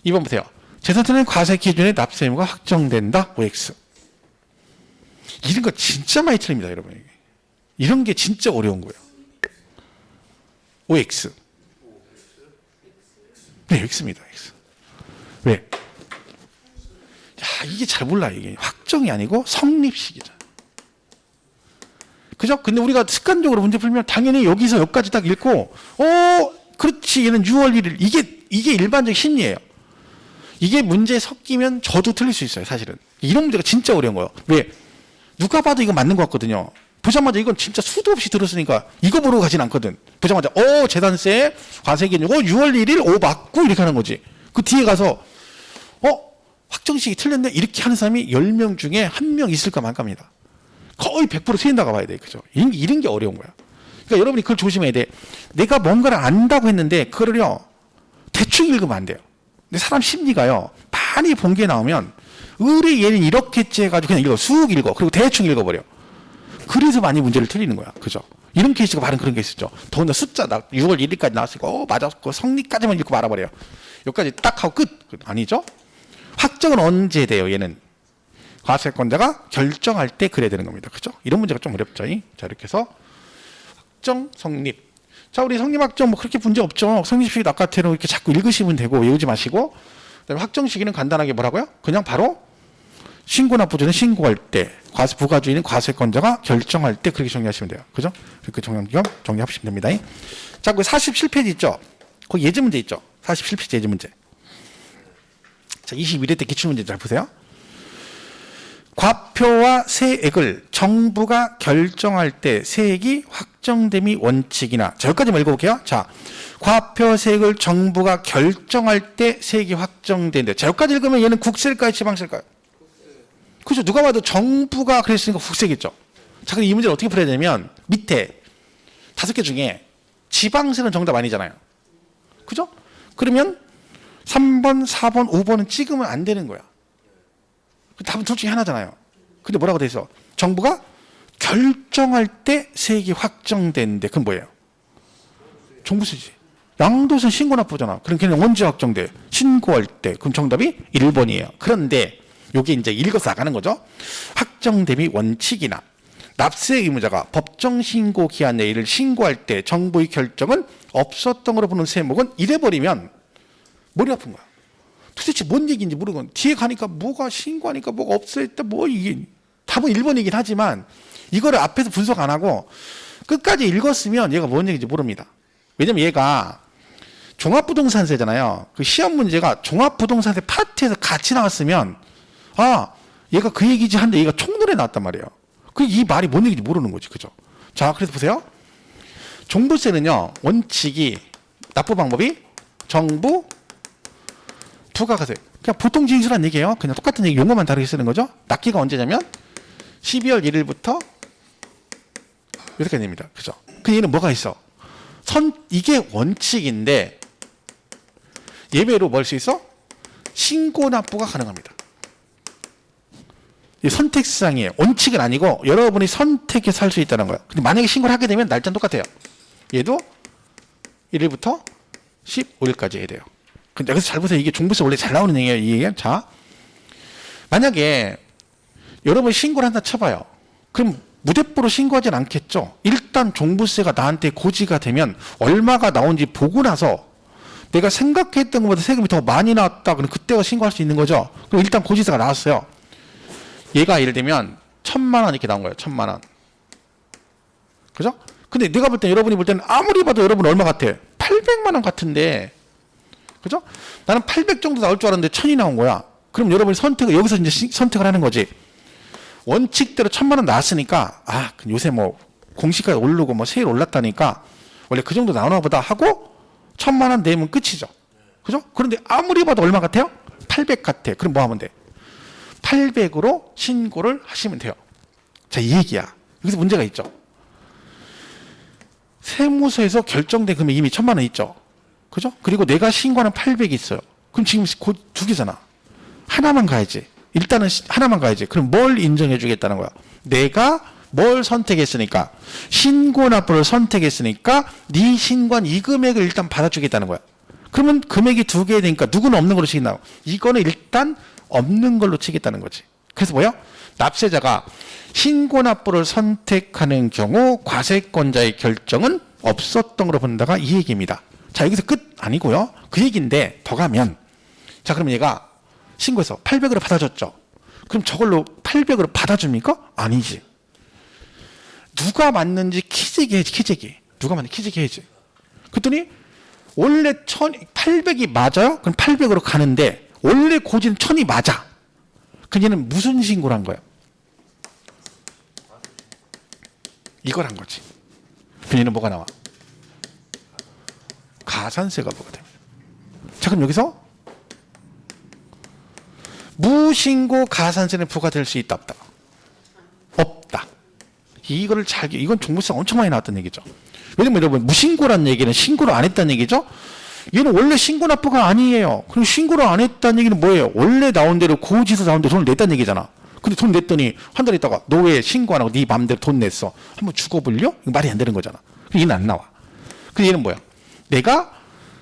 2번 보세요. 재산권의 과세 기준에 납세 의무가 확정된다. OX. 이런 거 진짜 많이 틀립니다, 여러분. 이런 게 진짜 어려운 거예요. OX. 네, X입니다. X. 왜? 야, 이게 잘 몰라. 이게 확정이 아니고 성립식이잖아. 그죠? 근데 우리가 습관적으로 문제 풀면 당연히 여기서 여기까지 딱 읽고, 그렇지. 얘는 6월 1일. 이게 일반적 심리예요. 이게 문제에 섞이면 저도 틀릴 수 있어요, 사실은. 이런 문제가 진짜 어려운 거예요. 왜? 누가 봐도 이거 맞는 것 같거든요. 보자마자 이건 진짜 수도 없이 들었으니까 이거 보러 가진 않거든. 보자마자, 재산세, 과세기준이고, 6월 1일, 맞고, 이렇게 하는 거지. 그 뒤에 가서, 확정식이 틀렸네? 이렇게 하는 사람이 10명 중에 1명 있을까 말까입니다. 거의 100% 틀린다고 봐야 돼. 그죠? 이런 게 어려운 거야. 그러니까 여러분이 그걸 조심해야 돼. 내가 뭔가를 안다고 했는데, 그거를요, 대충 읽으면 안 돼요. 근데 사람 심리가요, 많이 본 게 나오면, 의뢰 얘는 이렇게째 해가지고 그냥 읽어. 쑥 읽어. 그리고 대충 읽어버려. 그래서 많이 문제를 틀리는 거야. 그죠? 이런 케이스가 바로 그런 케이스죠. 더군다나 숫자, 6월 1일까지 나왔으니까, 맞았고, 성립까지만 읽고 말아버려요. 여기까지 딱 하고 끝. 아니죠? 확정은 언제 돼요, 얘는? 과세권자가 결정할 때 그래야 되는 겁니다. 그죠? 이런 문제가 좀 어렵죠. 자, 이렇게 해서 확정, 성립. 자, 우리 성립 확정 뭐 그렇게 문제 없죠. 성립식이 아까처럼 이렇게 자꾸 읽으시면 되고 외우지 마시고. 그다음에 확정 시기는 간단하게 뭐라고요? 그냥 바로 신고나 부주는 신고할 때, 부가주의는 과세권자가 결정할 때 그렇게 정리하시면 돼요. 그죠? 그렇게 정리하시면 됩니다. 자, 그 47페이지 있죠? 거기 예제 문제 있죠? 47페이지 예제 문제. 자, 21회 때 기출문제 잘 보세요. 과표와 세액을 정부가 결정할 때 세액이 확정됨이 원칙이나, 자, 여기까지만 읽어볼게요. 자, 과표 세액을 정부가 결정할 때 세액이 확정된대. 자, 여기까지 읽으면 얘는 국세일까요, 지방세일까요? 그죠? 누가 봐도 정부가 그랬으니까 국세겠죠. 자, 그럼 이 문제를 어떻게 풀어야 되냐면 밑에 5개 중에 지방세는 정답 아니잖아요. 그죠? 그러면 3번, 4번, 5번은 찍으면 안 되는 거야. 답은 둘 중에 하나잖아요. 근데 뭐라고 돼 있어? 정부가 결정할 때 세액이 확정되는데 그건 뭐예요? 종부세지. 양도세 신고납부잖아. 그럼 걔는 언제 확정돼? 신고할 때. 그럼 정답이 1번이에요. 그런데 요게 이제 읽어서 나가는 거죠. 확정됨이 원칙이나 납세 의무자가 법정 신고 기한 내일을 신고할 때 정부의 결정은 없었던 걸로 보는 세목은 이래버리면 머리 아픈 거야. 도대체 뭔 얘기인지 모르고 뒤에 가니까 뭐가 신고하니까 뭐가 없어졌다 뭐 이게 답은 1번이긴 하지만 이거를 앞에서 분석 안 하고 끝까지 읽었으면 얘가 뭔 얘기인지 모릅니다. 왜냐면 얘가 종합부동산세잖아요. 그 시험 문제가 종합부동산세 파트에서 같이 나왔으면 얘가 그 얘기지 한데 얘가 총론에 나왔단 말이에요. 이 말이 뭔 얘기인지 모르는 거지. 그죠? 자, 그래서 보세요. 종부세는요, 원칙이 납부 방법이 정부 부가가세. 그냥 보통 징수란 얘기예요. 그냥 똑같은 얘기 용어만 다르게 쓰는 거죠. 납기가 언제냐면 12월 1일부터 이렇게 됩니다. 그죠? 근데 얘는 뭐가 있어? 이게 원칙인데 예외로 뭘 수 있어? 신고 납부가 가능합니다. 이 선택사항이에요. 원칙은 아니고 여러분이 선택해서 할 수 있다는 거예요. 근데 만약에 신고를 하게 되면 날짜는 똑같아요. 얘도 1일부터 15일까지 해야 돼요. 근데 여기서 잘 보세요. 이게 종부세 원래 잘 나오는 얘기예요. 이 얘기는. 자, 만약에 여러분이 신고를 한다 쳐봐요. 그럼 무대뽀로 신고하진 않겠죠. 일단 종부세가 나한테 고지가 되면 얼마가 나온지 보고 나서 내가 생각했던 것보다 세금이 더 많이 나왔다. 그럼 그때가 신고할 수 있는 거죠. 그럼 일단 고지서가 나왔어요. 얘가 예를 들면 1,000만 원 이렇게 나온 거예요. 1,000만 원. 그죠? 근데 내가 볼 때 여러분이 볼 때는 아무리 봐도 여러분 얼마 같아? 800만 원 같은데. 그죠? 나는 800 정도 나올 줄 알았는데 1,000이 나온 거야. 그럼 여러분이 여기서 이제 선택을 하는 거지. 원칙대로 1,000만 원 나왔으니까, 요새 뭐 공시가가 오르고 뭐 세일 올랐다니까 원래 그 정도 나오나 보다 하고 1,000만 원 내면 끝이죠. 그죠? 그런데 아무리 봐도 얼마 같아요? 800 같아. 그럼 뭐 하면 돼? 800으로 신고를 하시면 돼요. 자, 이 얘기야. 여기서 문제가 있죠. 세무서에서 결정된 금액 이미 1,000만 원 있죠. 그죠? 그리고 내가 신고하는 800이 있어요. 그럼 지금 곧 2개잖아. 하나만 가야지. 일단은 하나만 가야지. 그럼 뭘 인정해 주겠다는 거야? 내가 뭘 선택했으니까, 신고납부를 선택했으니까 네 신고한 이 금액을 일단 받아주겠다는 거야. 그러면 금액이 두 개 되니까 누구는 없는 걸로 치겠나? 이거는 일단 없는 걸로 치겠다는 거지. 그래서 뭐야? 납세자가 신고납부를 선택하는 경우 과세권자의 결정은 없었던 걸로 본다가 이 얘기입니다. 자, 여기서 끝 아니고요. 그 얘기인데 더 가면, 자, 그럼 얘가 신고해서 800으로 받아줬죠. 그럼 저걸로 800으로 받아줍니까? 아니지. 누가 맞는지 키재기 해야지. 키재기. 누가 맞는지 키재기 해야지. 그랬더니 원래 800이 맞아요? 그럼 800으로 가는데 원래 고지는 1000이 맞아. 그럼 얘는 무슨 신고를 한 거야? 이걸 한 거지. 그럼 얘는 뭐가 나와? 가산세가 뭐가 됩니다. 자, 그럼 여기서 무신고 가산세는 부과될 수 있다 없다? 없다. 이거를 이건 종부세가 엄청 많이 나왔던 얘기죠. 왜냐면 여러분, 무신고란 얘기는 신고를 안 했다는 얘기죠. 얘는 원래 신고 납부가 아니에요. 그럼 신고를 안 했다는 얘기는 뭐예요? 원래 나온 대로 고지서 나온 대로 돈을 냈다는 얘기잖아. 근데 돈 냈더니 한 달 있다가 너 왜 신고 안 하고 네 맘대로 돈 냈어? 한번 죽어볼려? 이거 말이 안 되는 거잖아. 얘는 안 나와. 근데 얘는 뭐야? 내가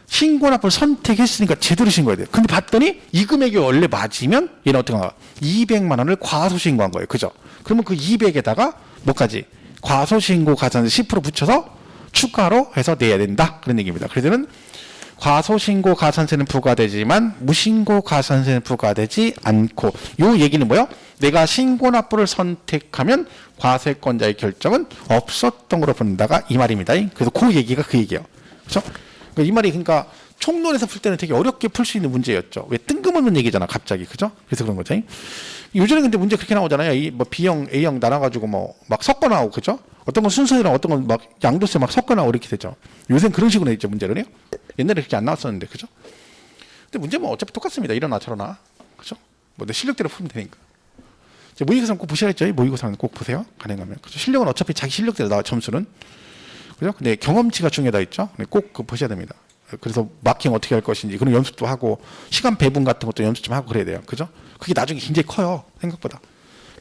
신고 납부를 선택했으니까 제대로 신고해야 돼. 근데 봤더니 이 금액이 원래 맞으면 얘는 어떻게 하나? 200만 원을 과소신고한 거예요. 그죠? 그러면 그 200에다가 뭐까지? 과소신고 가산세 10% 붙여서 추가로 해서 내야 된다. 그런 얘기입니다. 그래서는 과소신고 가산세는 부과되지만 무신고 가산세는 부과되지 않고, 요 얘기는 뭐예요? 내가 신고납부를 선택하면 과세권자의 결정은 없었던 걸로 본다가 이 말입니다. 그래서 그 얘기가 그 얘기예요. 그렇죠? 이 말이 그러니까 총론에서 풀 때는 되게 어렵게 풀 수 있는 문제였죠. 왜 뜬금없는 얘기잖아, 갑자기. 그죠? 그래서 그런 거죠. 요즘에 근데 문제 그렇게 나오잖아요. 이 뭐 B형, A형 나눠가지고 뭐 막 섞어 나오고, 그죠? 어떤 건 순서이랑 어떤 건 막 양도세 막 섞어 나오고 이렇게 되죠. 요새는 그런 식으로 했죠, 문제를요. 옛날에 그렇게 안 나왔었는데, 그죠? 근데 문제는 뭐 어차피 똑같습니다. 이러나 저러나. 그죠? 뭐 내 실력대로 풀면 되니까. 모의고사는 꼭 보셔야겠죠. 모의고사는 꼭 보세요. 가능하면. 그죠? 실력은 어차피 자기 실력대로 나와, 점수는. 그죠? 근데 경험치가 중요하다 있죠. 꼭 그거 보셔야 됩니다. 그래서 마킹 어떻게 할 것인지 그런 연습도 하고 시간 배분 같은 것도 연습 좀 하고 그래야 돼요. 그죠? 그게 나중에 굉장히 커요. 생각보다.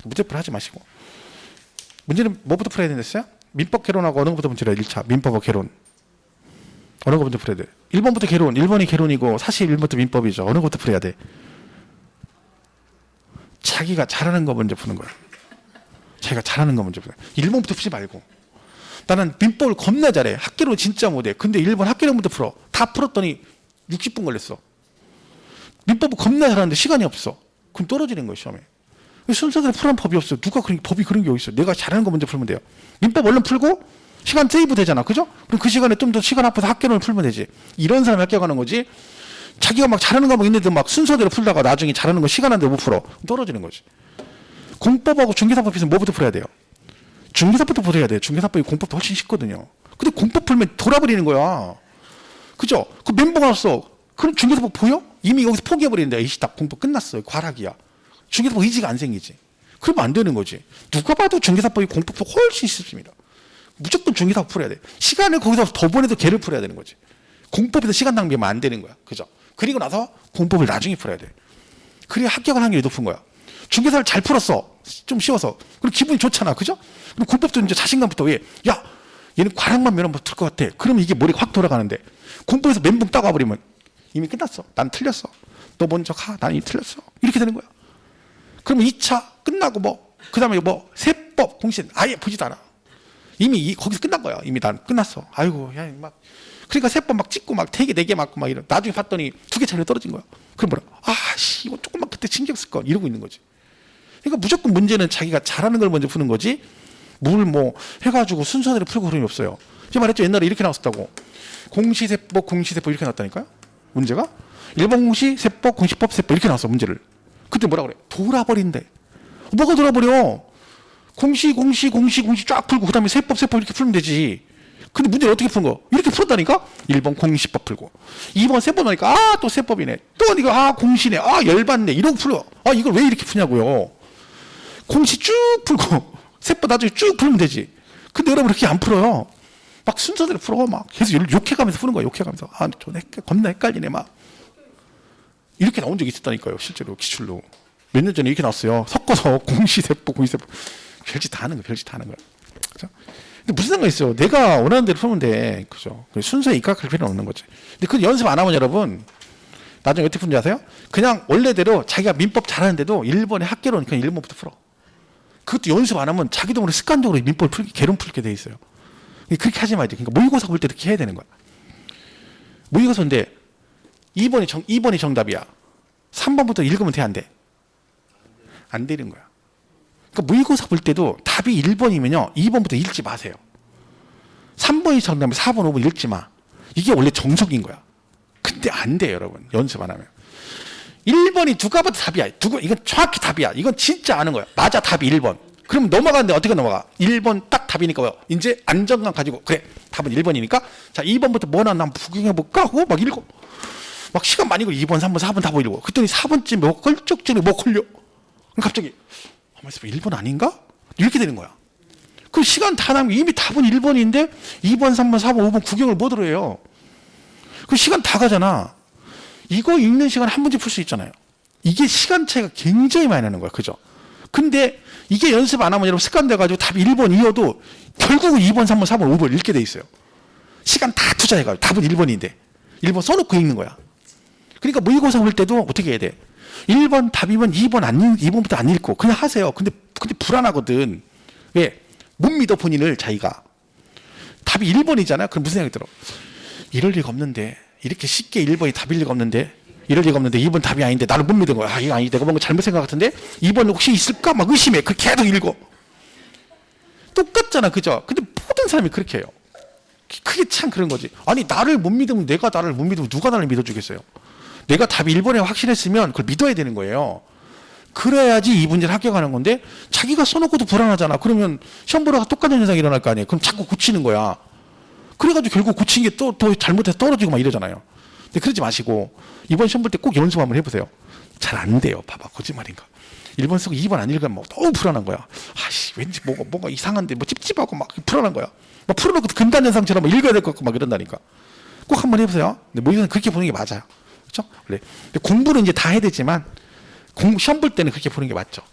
문제풀이 하지 마시고. 문제는 뭐부터 풀어야 되겠어요? 민법 개론하고 어느 것부터 문제를 1차 민법하고 개론. 어느 것부터 풀어야 돼? 1번부터 개론. 1번이 개론이고 사실 1번부터 민법이죠. 어느 것부터 풀어야 돼? 자기가 잘하는 거 먼저 푸는 거야. 자기가 잘하는 거 먼저 푸는 거야. 1번부터 푸지 말고. 나는 민법을 겁나 잘해. 학개론 진짜 못해. 근데 1번 학개론부터 풀어. 다 풀었더니 60분 걸렸어. 민법을 겁나 잘하는데 시간이 없어. 그럼 떨어지는 거예요, 시험에. 순서대로 풀는 법이 없어. 누가 법이 그런 게 어디 있어. 내가 잘하는 거 먼저 풀면 돼요. 민법 얼른 풀고 시간 세이브 되잖아. 그죠? 그럼 그 시간에 좀 더 시간 앞에서 학개론을 풀면 되지. 이런 사람이 합격하는 거지. 자기가 막 잘하는 거 막 있는데 막 순서대로 풀다가 나중에 잘하는 거 시간 안돼 못 풀어. 떨어지는 거지. 공법하고 중개사법 비슷한 뭐부터 풀어야 돼요? 중개사법부터 풀어야 돼요. 중개사법이 공법도 훨씬 쉽거든요. 근데 공법 풀면 돌아버리는 거야. 그죠? 그 멘붕 왔어. 그럼 중개사법 보여? 이미 여기서 포기해버리는데 이씨 딱 공법 끝났어요. 과락이야. 중개사법 의지가 안 생기지. 그러면 안 되는 거지. 누가 봐도 중개사법이 공법도 훨씬 쉽습니다. 무조건 중개사법 풀어야 돼. 시간을 거기서 더 보내도 걔를 풀어야 되는 거지. 공법에서 시간 낭비하면 안 되는 거야. 그죠? 그리고 나서 공법을 나중에 풀어야 돼. 그래야 합격할 확률이 높은 거야. 중개사를 잘 풀었어. 좀 쉬워서. 그리고 기분이 좋잖아. 그죠? 그럼 공법도 이제 자신감부터 왜? 야, 얘는 과락만 면허 붙을 것 같아. 그러면 이게 머리가 확 돌아가는데 공법에서 멘붕 따가 버리면 이미 끝났어. 난 틀렸어. 너 먼저 가. 난 이미 틀렸어. 이렇게 되는 거야. 그러면 2차 끝나고 뭐, 그 다음에 뭐, 세법, 공신 아예 보지도 않아. 이미 거기서 끝난 거야. 이미 난 끝났어. 아이고, 야, 막. 그러니까 세법 막 찍고 막 3개, 4개 맞고 막 이런. 나중에 봤더니 2개 차례 떨어진 거야. 그럼 뭐라? 아, 씨, 이거 조금만 그때 신경 쓸 걸. 이러고 있는 거지. 그러니까 무조건 문제는 자기가 잘하는 걸 먼저 푸는 거지. 뭘 뭐 해가지고 순서대로 풀고 그런 게 없어요. 제가 말했죠. 옛날에 이렇게 나왔었다고. 공시세법, 공시세법 이렇게 나왔다니까요. 문제가. 일본 공시, 세법, 공시법, 세법 이렇게 나왔어. 문제를. 그때 뭐라 그래? 돌아버린대. 뭐가 돌아버려? 공시 쫙 풀고 그 다음에 세법 이렇게 풀면 되지. 근데 문제를 어떻게 푸는 거? 이렇게 풀었다니까? 1번 공시법 풀고 2번 세법 하니까 아 또 세법이네. 또 이거 아 공시네. 아 열받네. 이러고 풀어. 아 이걸 왜 이렇게 푸냐고요. 공시 쭉 풀고 세법 나중에 쭉 풀면 되지. 근데 여러분 그렇게 안 풀어요. 막 순서대로 풀어. 막 계속 욕해가면서 푸는 거야. 욕해가면서 아 좀 겁나 헷갈리네 막. 이렇게 나온 적이 있었다니까요. 실제로 기출로. 몇 년 전에 이렇게 나왔어요. 섞어서 공시세법, 공시세법. 별짓 다 하는 거야, 별짓 다 하는 거야. 그죠? 근데 무슨 상관이 있어요? 내가 원하는 대로 풀면 돼. 그죠? 순서에 입각할 필요는 없는 거지. 근데 그 연습 안 하면 여러분, 나중에 어떻게 푸는지 아세요? 그냥 원래대로 자기가 민법 잘하는데도 1번에 학개론 그냥 1번부터 풀어. 그것도 연습 안 하면 자기도 모르게 습관적으로 민법을 개론 풀게 돼 있어요. 그렇게 하지 말지. 그러니까 모의고사 볼 때 이렇게 해야 되는 거야. 모의고사인데 2번이 정답이야. 3번부터 읽으면 돼, 안 돼? 안 되는 거야. 그러니까 모의고사 볼 때도 답이 1번이면요. 2번부터 읽지 마세요. 3번이 정답이면 4번, 5번 읽지 마. 이게 원래 정석인 거야. 근데 안 돼요, 여러분. 연습 안 하면. 1번이 누가 봐도 답이야. 이건 정확히 답이야. 이건 진짜 아는 거야. 맞아, 답이 1번. 그럼 넘어가는데 어떻게 넘어가? 1번 딱 답이니까 이제 안정감 가지고 그래, 답은 1번이니까 자, 2번부터 뭐 나왔나 한번 구경해볼까 하고 막 읽고 막 시간 많이 걸려. 2번, 3번, 4번 다 보이려고. 그랬더니 4번쯤에 뭐 껄쩍증에 뭐 걸려. 그럼 갑자기 1번 아닌가? 이렇게 되는 거야. 그 시간 다 남고 이미 답은 1번인데 2번, 3번, 4번, 5번 구경을 뭐들어 해요. 그 시간 다 가잖아. 이거 읽는 시간 한 문제 풀 수 있잖아요. 이게 시간 차이가 굉장히 많이 나는 거야. 그죠? 근데 이게 연습 안 하면 여러분 습관 돼가지고 답이 1번 이어도 결국은 2번, 3번, 4번, 5번 읽게 돼 있어요. 시간 다 투자해가지고 답은 1번인데 1번 써놓고 읽는 거야. 그러니까 모의고사 볼 때도 어떻게 해야 돼? 1번 답이면 2번부터 안 읽고 그냥 하세요. 근데 불안하거든. 왜? 못 믿어 본인을 자기가. 답이 1번이잖아. 그럼 무슨 생각이 들어? 이럴 리가 없는데 이렇게 쉽게 1번이 답일 리가 없는데 이럴 리가 없는데 2번 답이 아닌데 나를 못 믿은 거야. 이거 아니 내가 뭔가 잘못 생각 같은데 2번 혹시 있을까? 막 의심해. 그 계속 읽어. 똑같잖아. 그죠? 근데 모든 사람이 그렇게 해요. 그게 참 그런 거지. 아니 나를 못 믿으면 내가 나를 못 믿으면 누가 나를 믿어주겠어요. 내가 답이 1번에 확실했으면 그걸 믿어야 되는 거예요. 그래야지 이 문제를 합격하는 건데 자기가 써놓고도 불안하잖아. 그러면 시험 보러 똑같은 현상이 일어날 거 아니에요. 그럼 자꾸 고치는 거야. 그래가지고 결국 고친 게 또 잘못해서 떨어지고 막 이러잖아요. 근데 그러지 마시고 이번 시험 볼 때 꼭 연습 한번 해보세요. 잘 안 돼요. 봐봐. 거짓말인가. 1번 쓰고 2번 안 읽으면 막 너무 불안한 거야. 아씨 왠지 뭔가 이상한데 뭐 찝찝하고 막 불안한 거야. 막 풀어놓고 금단현상처럼 막 읽어야 될 것 같고 막 이런다니까. 꼭 한번 해보세요. 근데 모의고사는 그렇게 보는 게 맞아요. 그렇죠? 원래 공부는 이제 다 해야 되지만 시험 볼 때는 그렇게 보는 게 맞죠.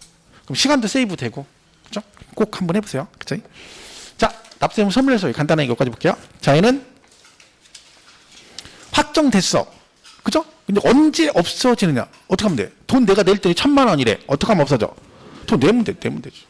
그럼 시간도 세이브 되고, 그렇죠? 꼭 한번 해보세요. 그렇죠? 자, 납세금 소멸서 간단하게 여기까지 볼게요. 자, 얘는 확정됐어. 그죠? 근데 언제 없어지느냐? 어떻게 하면 돼? 돈 내가 낼 때 1,000만 원이래. 어떻게 하면 없어져? 돈 내면 되지.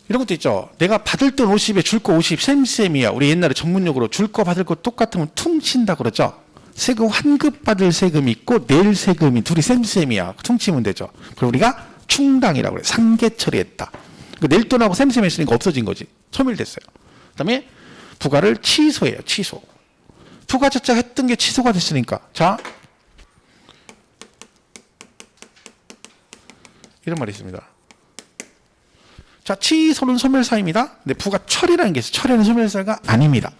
이런 것도 있죠. 내가 받을 돈 50에 줄 거 50, 쌤이야. 우리 옛날에 전문용어로 줄 거 받을 거 똑같으면 퉁친다 그러죠. 세금 환급받을 세금이 있고 낼 세금이 둘이 쌤이야. 퉁치면 되죠. 그럼 우리가 충당이라고 그래. 상계 처리했다. 낼 돈하고 쌤 했으니까 없어진 거지. 소멸됐어요. 그 다음에 부과를 취소해요. 취소. 부가적자 했던 게 취소가 됐으니까. 자, 이런 말이 있습니다. 자, 취소는 소멸사입니다. 근데 부가 처리라는 게 있어요. 처리는 소멸사가 아닙니다.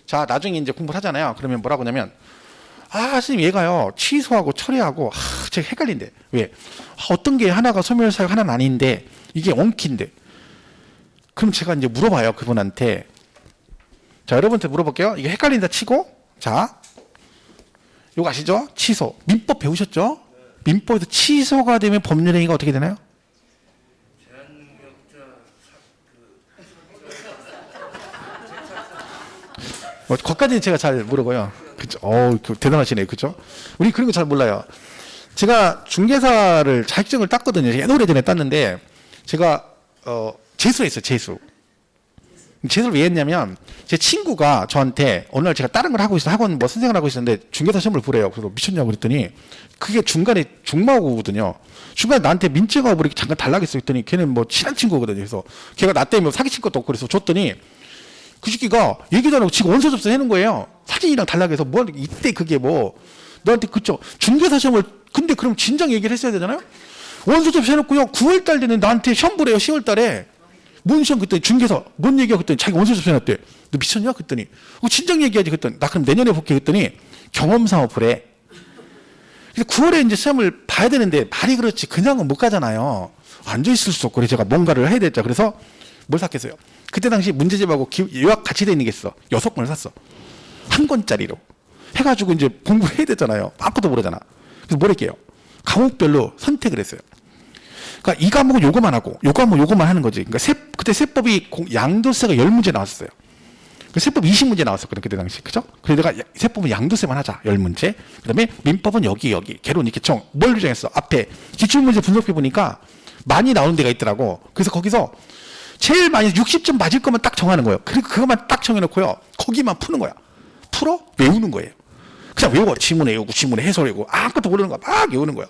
자, 나중에 이제 공부를 하잖아요. 그러면 뭐라고 하냐면, 선생님 얘가요, 취소하고 처리하고, 제가 헷갈린데. 왜? 어떤 게 하나가 소멸사고 하나는 아닌데, 이게 엉킨데. 그럼 제가 이제 물어봐요, 그분한테. 자, 여러분한테 물어볼게요. 이게 헷갈린다 치고, 자, 이거 아시죠? 취소. 민법 배우셨죠? 민법에서 취소가 되면 법률행위가 어떻게 되나요? 거기까지는 제가 잘 모르고요. 그죠? 대단하시네요. 그죠? 우리 그런 거 잘 몰라요. 제가 중개사를 자격증을 땄거든요. 오래전에 땄는데, 제가, 재수를 했어요. 재수를 왜 했냐면, 제 친구가 저한테, 어느 날 제가 다른 걸 하고 있어. 학원 뭐 선생을 하고 있었는데, 중개사 시험을 보래요. 그래서 미쳤냐고 그랬더니, 그게 중간에 중마고거든요. 중간에 나한테 민증하고 이렇게 잠깐 달라겠어. 했더니, 걔는 뭐 친한 친구거든요. 그래서 걔가 나 때문에 사기친 것도 없고 그래서 줬더니, 그 새끼가 얘기도 안 하고 지금 원서 접수 해놓은 거예요. 사진이랑 달라고 뭐 이때 그게 뭐 너한테 그쵸 중개사 시험을 근데 그럼 진작 얘기를 했어야 되잖아요. 원서 접수 해놓고요 9월달 되는 나한테 시험 보래요. 10월달에 뭔 시험 그랬더니 중개사 뭔 얘기야 그랬더니 자기 원서 접수 해놨대. 너 미쳤냐 그랬더니 진작 얘기하지 그랬더니 나 그럼 내년에 볼게 그랬더니 경험상을 보래. 그래서 9월에 이제 시험을 봐야 되는데 말이 그렇지 그냥은 못 가잖아요. 앉아있을 수 없고 그래서 제가 뭔가를 해야 됐죠. 그래서 뭘 샀겠어요? 그때 당시 문제집하고 요약 같이 돼 있는 게 있어. 6권을 샀어. 한 권짜리로. 해가지고 이제 공부를 해야 되잖아요. 아무것도 모르잖아. 그래서 뭘 할게요? 과목별로 선택을 했어요. 그러니까 이 과목은 요거만 하고 요 과목은 요거만 하는 거지. 그러니까 그때 세법이 양도세가 10문제 나왔어요. 세법 20문제 나왔었거든 그때 당시. 그죠? 그래서 내가 세법은 양도세만 하자 10문제. 그다음에 민법은 여기 개론 이렇게 뭘 규정했어? 앞에 기출문제 분석해 보니까 많이 나오는 데가 있더라고. 그래서 거기서 제일 많이 60점 맞을 것만 딱 정하는 거예요. 그리고 그것만 딱 정해놓고요. 거기만 푸는 거야. 풀어? 외우는 거예요. 그냥 외워. 지문에 외우고 지문에 해설 외우고 아무것도 모르는 거야. 막 외우는 거야.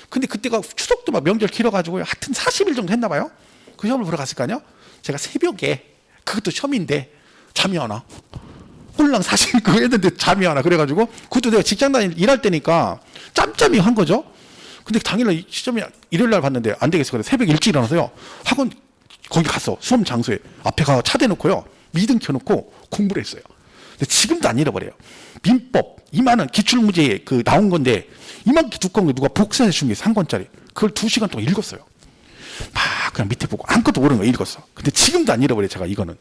근데 그때가 추석도 막 명절 길어가지고요. 하여튼 40일 정도 했나 봐요. 그 시험을 보러 갔을 거 아니야? 제가 새벽에 그것도 시험인데 잠이 안 와. 홀랑 사실 그거 했는데 잠이 안 와. 그래가지고 그것도 내가 직장 일할 때니까 짬짬이 한 거죠. 근데 당일날 시점이 일요일날 봤는데 안 되겠어. 그래서 새벽 일찍 일어나서요. 학원 거기 갔어. 수업 장소에. 앞에 가서 차 대놓고요. 미등 켜놓고 공부를 했어요. 근데 지금도 안 잃어버려요. 민법 이만한 기출문제에 그 나온 건데 이만큼 두꺼운 거 누가 복사해 준 게 3권짜리. 그걸 2시간 동안 읽었어요. 막 그냥 밑에 보고 아무것도 모르는 거 읽었어. 근데 지금도 안 잃어버려요. 제가 이거는.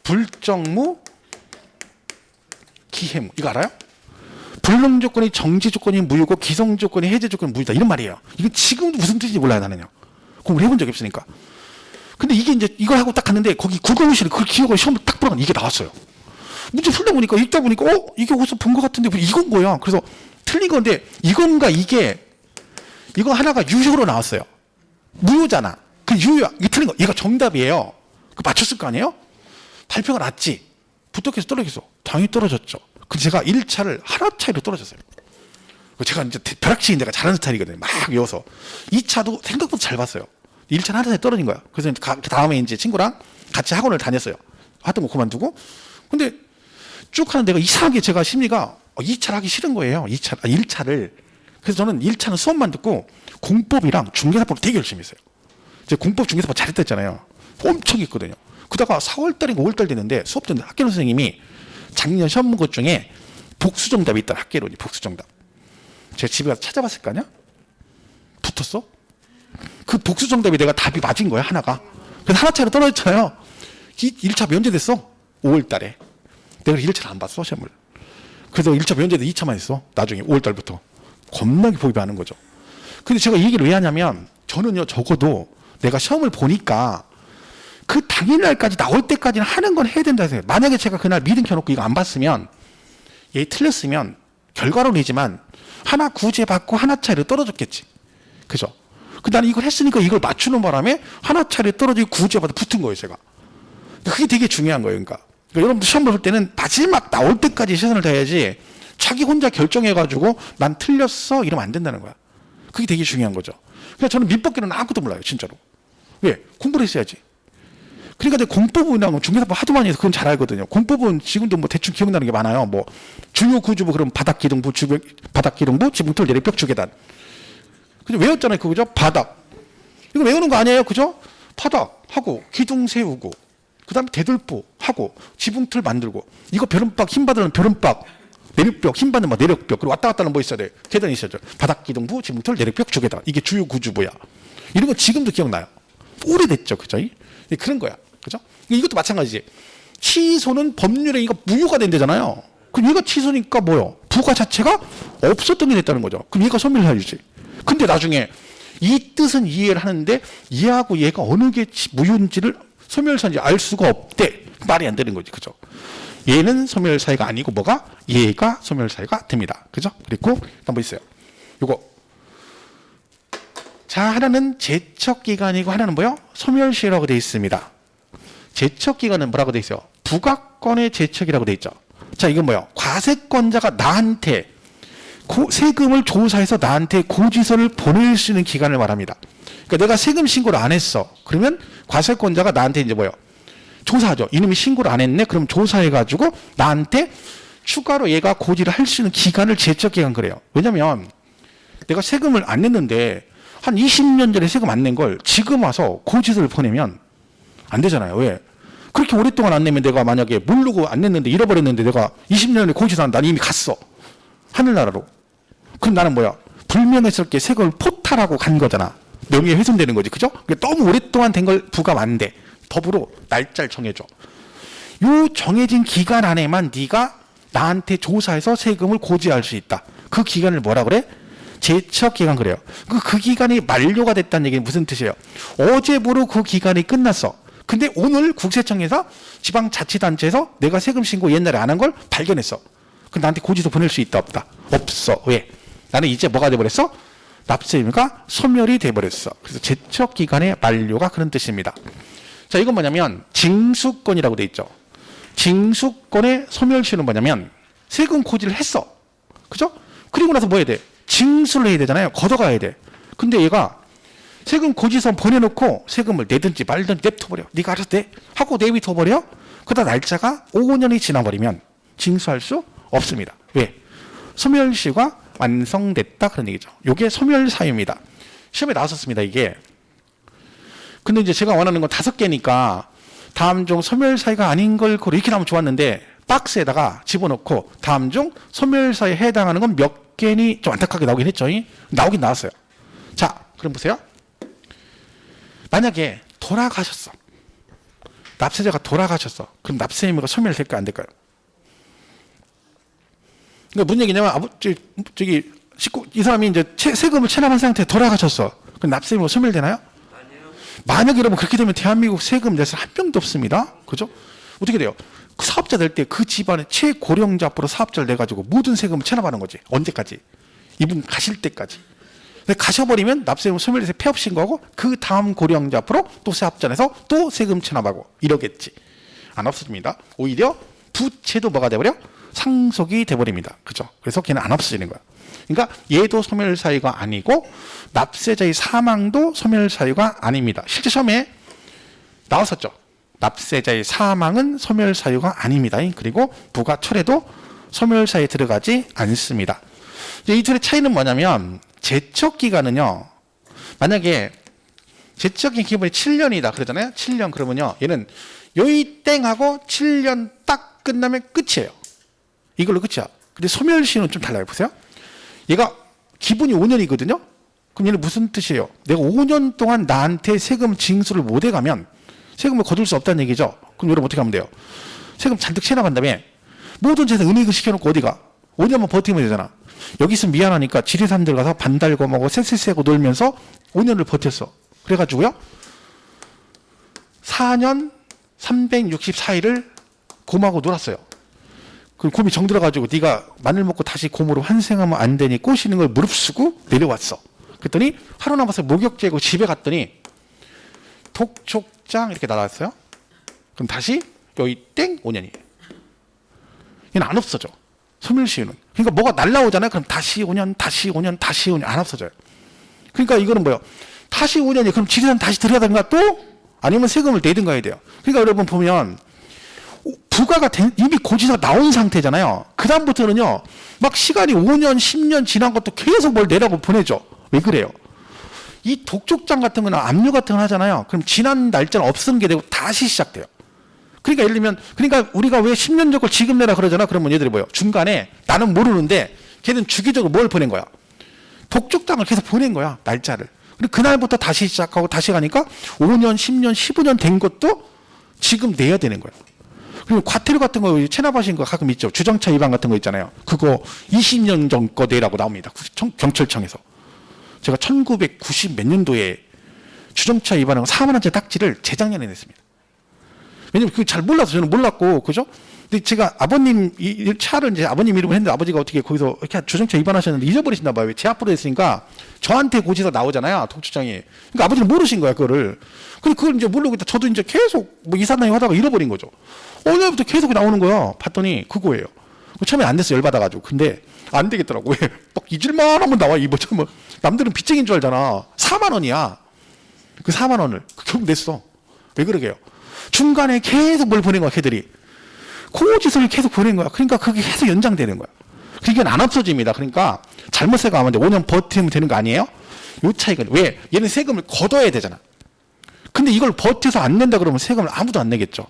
불정무 기해무 이거 알아요? 불능 조건이 정지 조건이 무효고 기성 조건이 해제 조건이 무효다 이런 말이에요. 이거 지금도 무슨 뜻인지 몰라요 나는요. 공부를 해본 적이 없으니까. 근데 이게 이제 이걸 하고 딱 갔는데 거기 국어고시를 그걸 기억을 시험을 딱 보니까 이게 나왔어요. 문제 풀다 보니까 읽다 보니까 이게 어디서 본 것 같은데 이건 거야. 그래서 틀린 건데 이건가 이게 이거 하나가 유효로 나왔어요. 무효잖아. 그 유효야. 이게 틀린 거. 얘가 정답이에요. 그 맞췄을 거 아니에요? 발표가 났지. 부탁해서 떨어졌어. 당연히 떨어졌죠. 근데 제가 1차를 하나 차이로 떨어졌어요. 제가 이제 벼락치기 내가 잘하는 스타일이거든요. 막 외워서. 2차도 생각보다 잘 봤어요. 1차는 하나 차이 떨어진 거야. 그래서 그 다음에 이제 친구랑 같이 학원을 다녔어요. 하여튼 뭐 그만두고. 근데 쭉 하는 데가 이상하게 제가 심리가 2차를 하기 싫은 거예요. 1차를. 그래서 저는 1차는 수업만 듣고 공법이랑 중개사법 되게 열심히 했어요. 제가 공법 중개사법 잘했다 했잖아요. 엄청 했거든요. 그러다가 4월달인가 5월달 됐는데 수업 듣는데 학계론 선생님이 작년 시험 본 것 중에 복수정답이 있다. 학계론이 복수정답. 제가 집에 가서 찾아봤을 거 아니야? 붙었어? 그 복수정답이 내가 답이 맞은 거야 하나가. 그래서 하나 차로 떨어졌잖아요. 1차 면제됐어. 5월달에. 내가 1차를 안 봤어 시험을. 그래서 1차 면제돼 2차만 했어. 나중에 5월달부터. 겁나게 보기 많은 거죠. 근데 제가 이 얘기를 왜 하냐면 저는요 적어도 내가 시험을 보니까 그 당일날까지 나올 때까지는 하는 건 해야 된다 해서 만약에 제가 그날 미등 켜놓고 이거 안 봤으면 얘 틀렸으면 결과론이지만 하나 구제 받고 하나 차이로 떨어졌겠지. 그죠? 그 나는 이걸 했으니까 이걸 맞추는 바람에 하나 차이로 떨어지고 구제 받아 붙은 거예요 제가. 그게 되게 중요한 거예요. 그러니까 여러분들 시험 볼 때는 마지막 나올 때까지 최선을 다해야지 자기 혼자 결정해가지고 난 틀렸어 이러면 안 된다는 거야. 그게 되게 중요한 거죠. 그래서 저는 민법계는 아무것도 몰라요 진짜로. 왜? 공부를 했어야지. 그러니까 공법이나 중개사법 하도 많이 해서 그건 잘 알거든요. 공법은 지금도 뭐 대충 기억나는 게 많아요. 뭐 주요 구조부 그럼 바닥기둥부, 바닥기둥부, 지붕틀 내리 벽 주계단. 그죠? 외웠잖아요. 그죠? 바닥. 이거 외우는 거 아니에요. 그죠? 바닥 하고 기둥 세우고 그다음에 대들보 하고 지붕틀 만들고 이거 벼른박 힘 받으면 벼른박 내륙벽 힘 받는 뭐 내륙벽 그리고 왔다 갔다 하는 뭐 있어야 돼. 계단이 있어야죠. 바닥기둥부, 지붕틀, 내륙벽 주계단. 이게 주요 구조부야. 이런 거 지금도 기억나요. 오래됐죠. 그죠? 그런 거야. 그죠? 이것도 마찬가지지. 취소는 법률에 이거 무효가 된대잖아요. 그럼 얘가 취소니까 뭐요? 부가 자체가 없었던 게 됐다는 거죠. 그럼 얘가 소멸사유지. 근데 나중에 이 뜻은 이해를 하는데 얘하고 얘가 어느 게 무효인지를 소멸사인지 알 수가 없대. 말이 안 되는 거지. 그죠? 얘는 소멸사유가 아니고 뭐가? 얘가 소멸사유가 됩니다. 그죠? 그리고 한번 있어요. 요거. 자, 하나는 제척기간이고 하나는 뭐요? 소멸시효라고 되어 있습니다. 제척기간은 뭐라고 되어 있어요? 부가권의 제척이라고 되어 있죠. 자, 이건 뭐요? 과세권자가 나한테 세금을 조사해서 나한테 고지서를 보낼 수 있는 기간을 말합니다. 그러니까 내가 세금 신고를 안 했어. 그러면 과세권자가 나한테 이제 뭐요? 조사하죠. 이놈이 신고를 안 했네. 그럼 조사해가지고 나한테 추가로 얘가 고지를 할 수 있는 기간을 제척기간 그래요. 왜냐면 내가 세금을 안 냈는데 한 20년 전에 세금 안 낸 걸 지금 와서 고지서를 보내면 안 되잖아요. 왜? 그렇게 오랫동안 안 내면 내가 만약에 모르고 안 냈는데 잃어버렸는데 내가 20년 전에 고지서 난 이미 갔어. 하늘나라로. 그럼 나는 뭐야? 불명예스럽게 세금을 포탈하고 간 거잖아. 명예훼손되는 거지. 그죠? 너무 오랫동안 된 걸 부과하면 안 돼. 법으로 날짜를 정해줘. 요 정해진 기간 안에만 네가 나한테 조사해서 세금을 고지할 수 있다. 그 기간을 뭐라 그래? 제척기간 그래요. 그 기간이 만료가 됐다는 얘기는 무슨 뜻이에요? 어제부로 그 기간이 끝났어. 근데 오늘 국세청에서 지방자치단체에서 내가 세금 신고 옛날에 안 한 걸 발견했어. 그럼 나한테 고지서 보낼 수 있다 없다? 없어. 왜? 나는 이제 뭐가 돼버렸어? 납세 의무가 소멸이 돼버렸어. 그래서 제척기간의 만료가 그런 뜻입니다. 자, 이건 뭐냐면 징수권이라고 돼 있죠. 징수권의 소멸시효는 뭐냐면 세금 고지를 했어. 그죠? 그리고 나서 뭐 해야 돼? 징수를 해야 되잖아요. 걷어가야 돼. 근데 얘가 세금 고지서 보내놓고 세금을 내든지 말든지 냅둬버려. 네가 알아서 내 하고 내비둬버려. 그러다 날짜가 5년이 지나버리면 징수할 수 없습니다. 왜? 소멸시효가 완성됐다 그런 얘기죠. 이게 소멸사유입니다. 시험에 나왔었습니다. 이게. 근데 이제 제가 원하는 건 5개니까 다음 중 소멸사유가 아닌 걸 고르 이렇게 나오면 좋았는데 박스에다가 집어넣고 다음 중 소멸사유에 해당하는 건 몇 개니 좀 안타깝게 나오긴 했죠. 나오긴 나왔어요. 자, 그럼 보세요. 만약에 돌아가셨어. 납세자가 돌아가셨어. 그럼 납세 의무가 소멸될까요? 안 될까요? 그러니까 무슨 얘기냐면 이 사람이 이제 세금을 체납한 상태에 돌아가셨어. 그럼 납세 의무가 소멸되나요? 만약에 여러분 그렇게 되면 대한민국 세금 낼 사람 한 명도 없습니다. 그죠? 어떻게 돼요? 그 사업자 될 때 그 집안의 최고령자 앞으로 사업자를 내가지고 모든 세금을 체납하는 거지. 언제까지? 이분 가실 때까지. 근데 가셔버리면 납세금 소멸돼서 폐업 신고하고 그 다음 고령자 앞으로 또 사업자 내서 또 세금 체납하고 이러겠지. 안 없어집니다. 오히려 부채도 뭐가 돼버려? 상속이 돼버립니다. 그죠? 그래서 걔는 안 없어지는 거야. 그러니까 얘도 소멸사유가 아니고 납세자의 사망도 소멸사유가 아닙니다. 실제 시험에 나왔었죠. 납세자의 사망은 소멸사유가 아닙니다. 그리고 부가철에도 소멸사유에 들어가지 않습니다. 이 둘의 차이는 뭐냐면 제척기간은요. 만약에 제척기 기본이 7년이다 그러잖아요. 7년 그러면요. 얘는 요이 땡하고 7년 딱 끝나면 끝이에요. 이걸로 끝이야. 근데 소멸시효는 좀 달라요. 보세요. 얘가 기본이 5년이거든요. 그럼 얘는 무슨 뜻이에요? 내가 5년 동안 나한테 세금 징수를 못 해가면 세금을 거둘 수 없다는 얘기죠. 그럼 여러분 어떻게 하면 돼요? 세금 잔뜩 채나간 다음에 모든 재산 은행을 시켜놓고 어디가? 5년만 버티면 되잖아. 여기 있으면 미안하니까 지리산 들어가서 반달고 뭐고 쎄쎄쎄하고 놀면서 5년을 버텼어. 그래가지고요. 4년 364일을 곰하고 놀았어요. 그 곰이 정들어가지고 네가 마늘 먹고 다시 곰으로 환생하면 안 되니 꼬시는 걸 무릅쓰고 내려왔어. 그랬더니 하루 남아서 목욕 재고 집에 갔더니 독촉장 이렇게 날아왔어요. 그럼 다시 여기 땡 5년이에요. 얘는 안 없어져. 소멸시효는. 그러니까 뭐가 날라오잖아요. 그럼 다시 5년, 다시 5년, 다시 5년 안 없어져요. 그러니까 이거는 뭐예요? 다시 5년이 그럼 지리산 다시 들어가든가 또 아니면 세금을 내든가 해야 돼요. 그러니까 여러분 보면 부가가 이미 고지서가 나온 상태잖아요. 그 다음부터는요. 막 시간이 5년, 10년 지난 것도 계속 뭘 내라고 보내죠. 왜 그래요? 이 독촉장 같은 거나 압류 같은 거 하잖아요. 그럼 지난 날짜는 없은 게 되고 다시 시작돼요. 그러니까 예를 들면 그러니까 우리가 왜 10년 전 걸 지금 내라 그러잖아. 그러면 얘들이 뭐예요? 중간에 나는 모르는데 걔는 주기적으로 뭘 보낸 거야? 독촉장을 계속 보낸 거야. 날짜를. 그리고 그날부터 다시 시작하고 다시 가니까 5년, 10년, 15년 된 것도 지금 내야 되는 거예요. 그리고 과태료 같은 거 체납하신 거 가끔 있죠. 주정차 위반 같은 거 있잖아요. 그거 20년 전 거 내라고 나옵니다. 경찰청에서. 제가 1990 몇 년도에 주정차 위반한 4만 원짜리 딱지를 재작년에 냈습니다. 왜냐면 그거 잘 몰라서 저는 몰랐고, 그죠? 근데 제가 아버님 이 차를 이제 아버님 이름을 했는데 아버지가 어떻게 거기서 이렇게 주정차 위반하셨는데 잊어버리셨나 봐요. 제 앞으로 했으니까 저한테 고지서 나오잖아요. 독촉장이. 그러니까 아버지는 모르신 거야, 그거를. 근데 그걸 이제 모르고 있다. 저도 이제 계속 뭐 이사나이 하다가 잃어버린 거죠. 오늘부터 계속 나오는 거야. 봤더니 그거예요. 처음에 안 됐어. 열받아가지고. 근데 안 되겠더라고. 왜? 막 잊을만 하면 나와. 이거 뭐 남들은 빚쟁인 줄 알잖아. 4만 원이야. 그 4만 원을 결국 냈어. 왜 그러게요? 중간에 계속 뭘 보낸 거야, 걔들이. 고지서를 계속 보낸 거야. 그러니까 그게 계속 연장되는 거야. 그게 안 없어집니다. 그러니까 잘못 생각하면 5년 버티면 되는 거 아니에요? 요 차이가. 왜? 얘는 세금을 걷어야 되잖아. 근데 이걸 버텨서 안 낸다 그러면 세금을 아무도 안 내겠죠.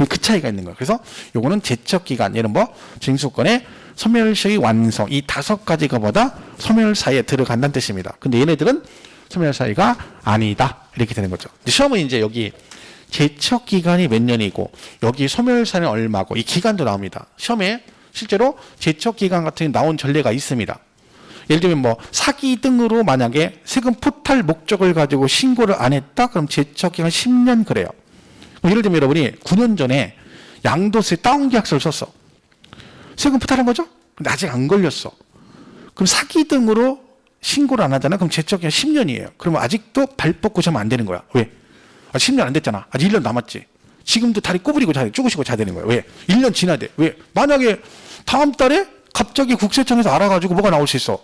그 차이가 있는 거예요. 그래서 요거는 제척기간, 얘는 뭐 징수권의 소멸시효의 완성, 이 5가지가 뭐다? 소멸사유에 들어간다는 뜻입니다. 근데 얘네들은 소멸사유가 아니다. 이렇게 되는 거죠. 시험은 이제 여기 제척기간이 몇 년이고 여기 소멸사유는 얼마고 이 기간도 나옵니다. 시험에 실제로 제척기간 같은 게 나온 전례가 있습니다. 예를 들면 뭐 사기 등으로 만약에 세금 포탈 목적을 가지고 신고를 안 했다? 그럼 제척기간 10년 그래요. 예를 들면 여러분이 9년 전에 양도세 다운계약서를 썼어. 세금 포탈한 거죠? 근데 아직 안 걸렸어. 그럼 사기 등으로 신고를 안 하잖아? 그럼 제척기간 10년이에요. 그러면 아직도 발 뻗고 자면 안 되는 거야. 왜? 10년 안 됐잖아. 아직 1년 남았지. 지금도 다리 꼬부리고 자야 돼. 쪼그시고 자야 되는 거야. 왜? 1년 지나야 돼. 왜? 만약에 다음 달에 갑자기 국세청에서 알아가지고 뭐가 나올 수 있어?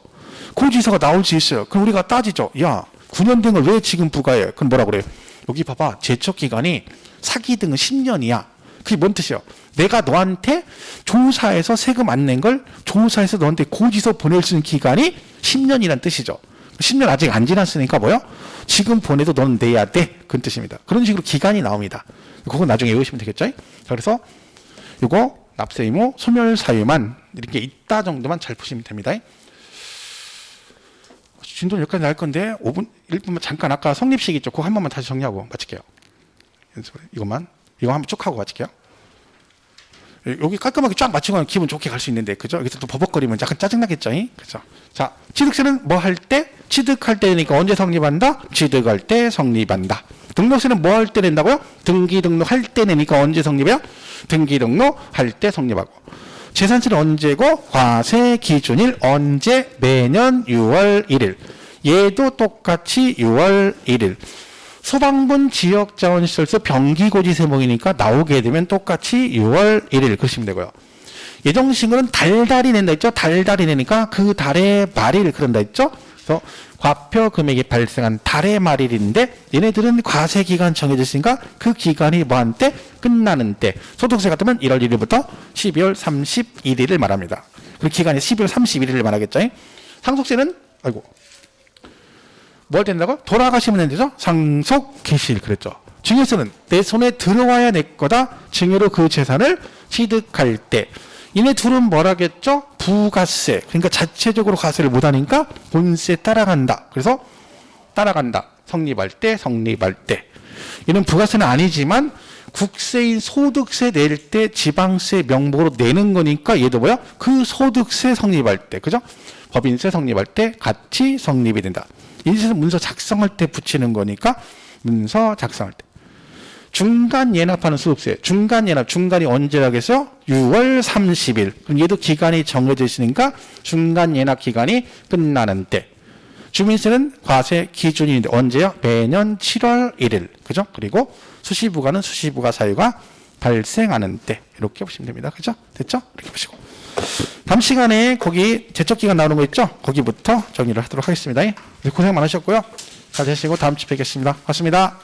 고지서가 나올 수 있어요. 그럼 우리가 따지죠. 야, 9년 된 걸 왜 지금 부과해? 그럼 뭐라 그래요? 여기 봐봐. 제척기간이 사기 등은 10년이야. 그게 뭔 뜻이야? 내가 너한테 조사해서 세금 안 낸 걸 조사해서 너한테 고지서 보낼 수 있는 기간이 10년이란 뜻이죠. 10년 아직 안 지났으니까 뭐요? 지금 보내도 넌 내야 돼. 그런 뜻입니다. 그런 식으로 기간이 나옵니다. 그건 나중에 외우시면 되겠죠? 그래서 이거 납세 의무, 소멸 사유만 이렇게 있다 정도만 잘 푸시면 됩니다. 진도는 여기까지 날 건데 5분, 1분만 잠깐 아까 성립식 있죠? 그거 한 번만 다시 정리하고 마칠게요. 이것만. 이거 한번 쭉 하고 마칠게요. 여기 깔끔하게 쫙 마치고 기분 좋게 갈 수 있는데, 그죠? 여기서 또 버벅거리면 약간 짜증나겠죠? 그죠? 자, 취득세는 뭐 할 때? 취득할 때니까 언제 성립한다? 취득할 때 성립한다. 등록세는 뭐 할 때 낸다고요? 등기 등록할 때 내니까 언제 성립해요? 등기 등록할 때 성립하고. 재산세는 언제고? 과세 기준일 언제? 매년 6월 1일. 얘도 똑같이 6월 1일. 소방분 지역자원시설서 병기고지세목이니까 나오게 되면 똑같이 6월 1일 그러시면 되고요. 예정신고는 달달이 낸다 했죠? 달달이 내니까 그 달의 말일 그런다 했죠? 그래서 과표 금액이 발생한 달의 말일인데 얘네들은 과세기간 정해져 있으니까 그 기간이 뭐한 때? 끝나는 때. 소득세 같으면 1월 1일부터 12월 31일을 말합니다. 그 기간이 12월 31일을 말하겠죠? 상속세는 뭐 할 때 된다고? 돌아가시면 된대죠? 상속 개시일 그랬죠. 증여세는 내 손에 들어와야 내 거다. 증여로 그 재산을 취득할 때. 얘네 둘은 뭐라겠죠? 부가세. 그러니까 자체적으로 과세를 못하니까 본세 따라간다. 그래서 따라간다. 성립할 때, 성립할 때. 얘는 부가세는 아니지만 국세인 소득세 낼 때 지방세 명목으로 내는 거니까 얘도 뭐야? 그 소득세 성립할 때. 그죠? 법인세 성립할 때 같이 성립이 된다. 인쇄서 문서 작성할 때 붙이는 거니까 문서 작성할 때. 중간 예납하는 소득세. 중간 예납. 중간이 언제라겠어요? 6월 30일. 그럼 얘도 기간이 정해져 있으니까 중간 예납 기간이 끝나는 때. 주민세는 과세 기준이 있는데 언제요? 매년 7월 1일. 그죠? 그리고 수시부가는 수시부가 사유가 발생하는 때. 이렇게 보시면 됩니다. 그죠? 됐죠? 이렇게 보시고. 다음 시간에 거기 제척기간 나오는 거 있죠? 거기부터 정리를 하도록 하겠습니다. 고생 많으셨고요. 잘 되시고 다음 주에 뵙겠습니다. 고맙습니다.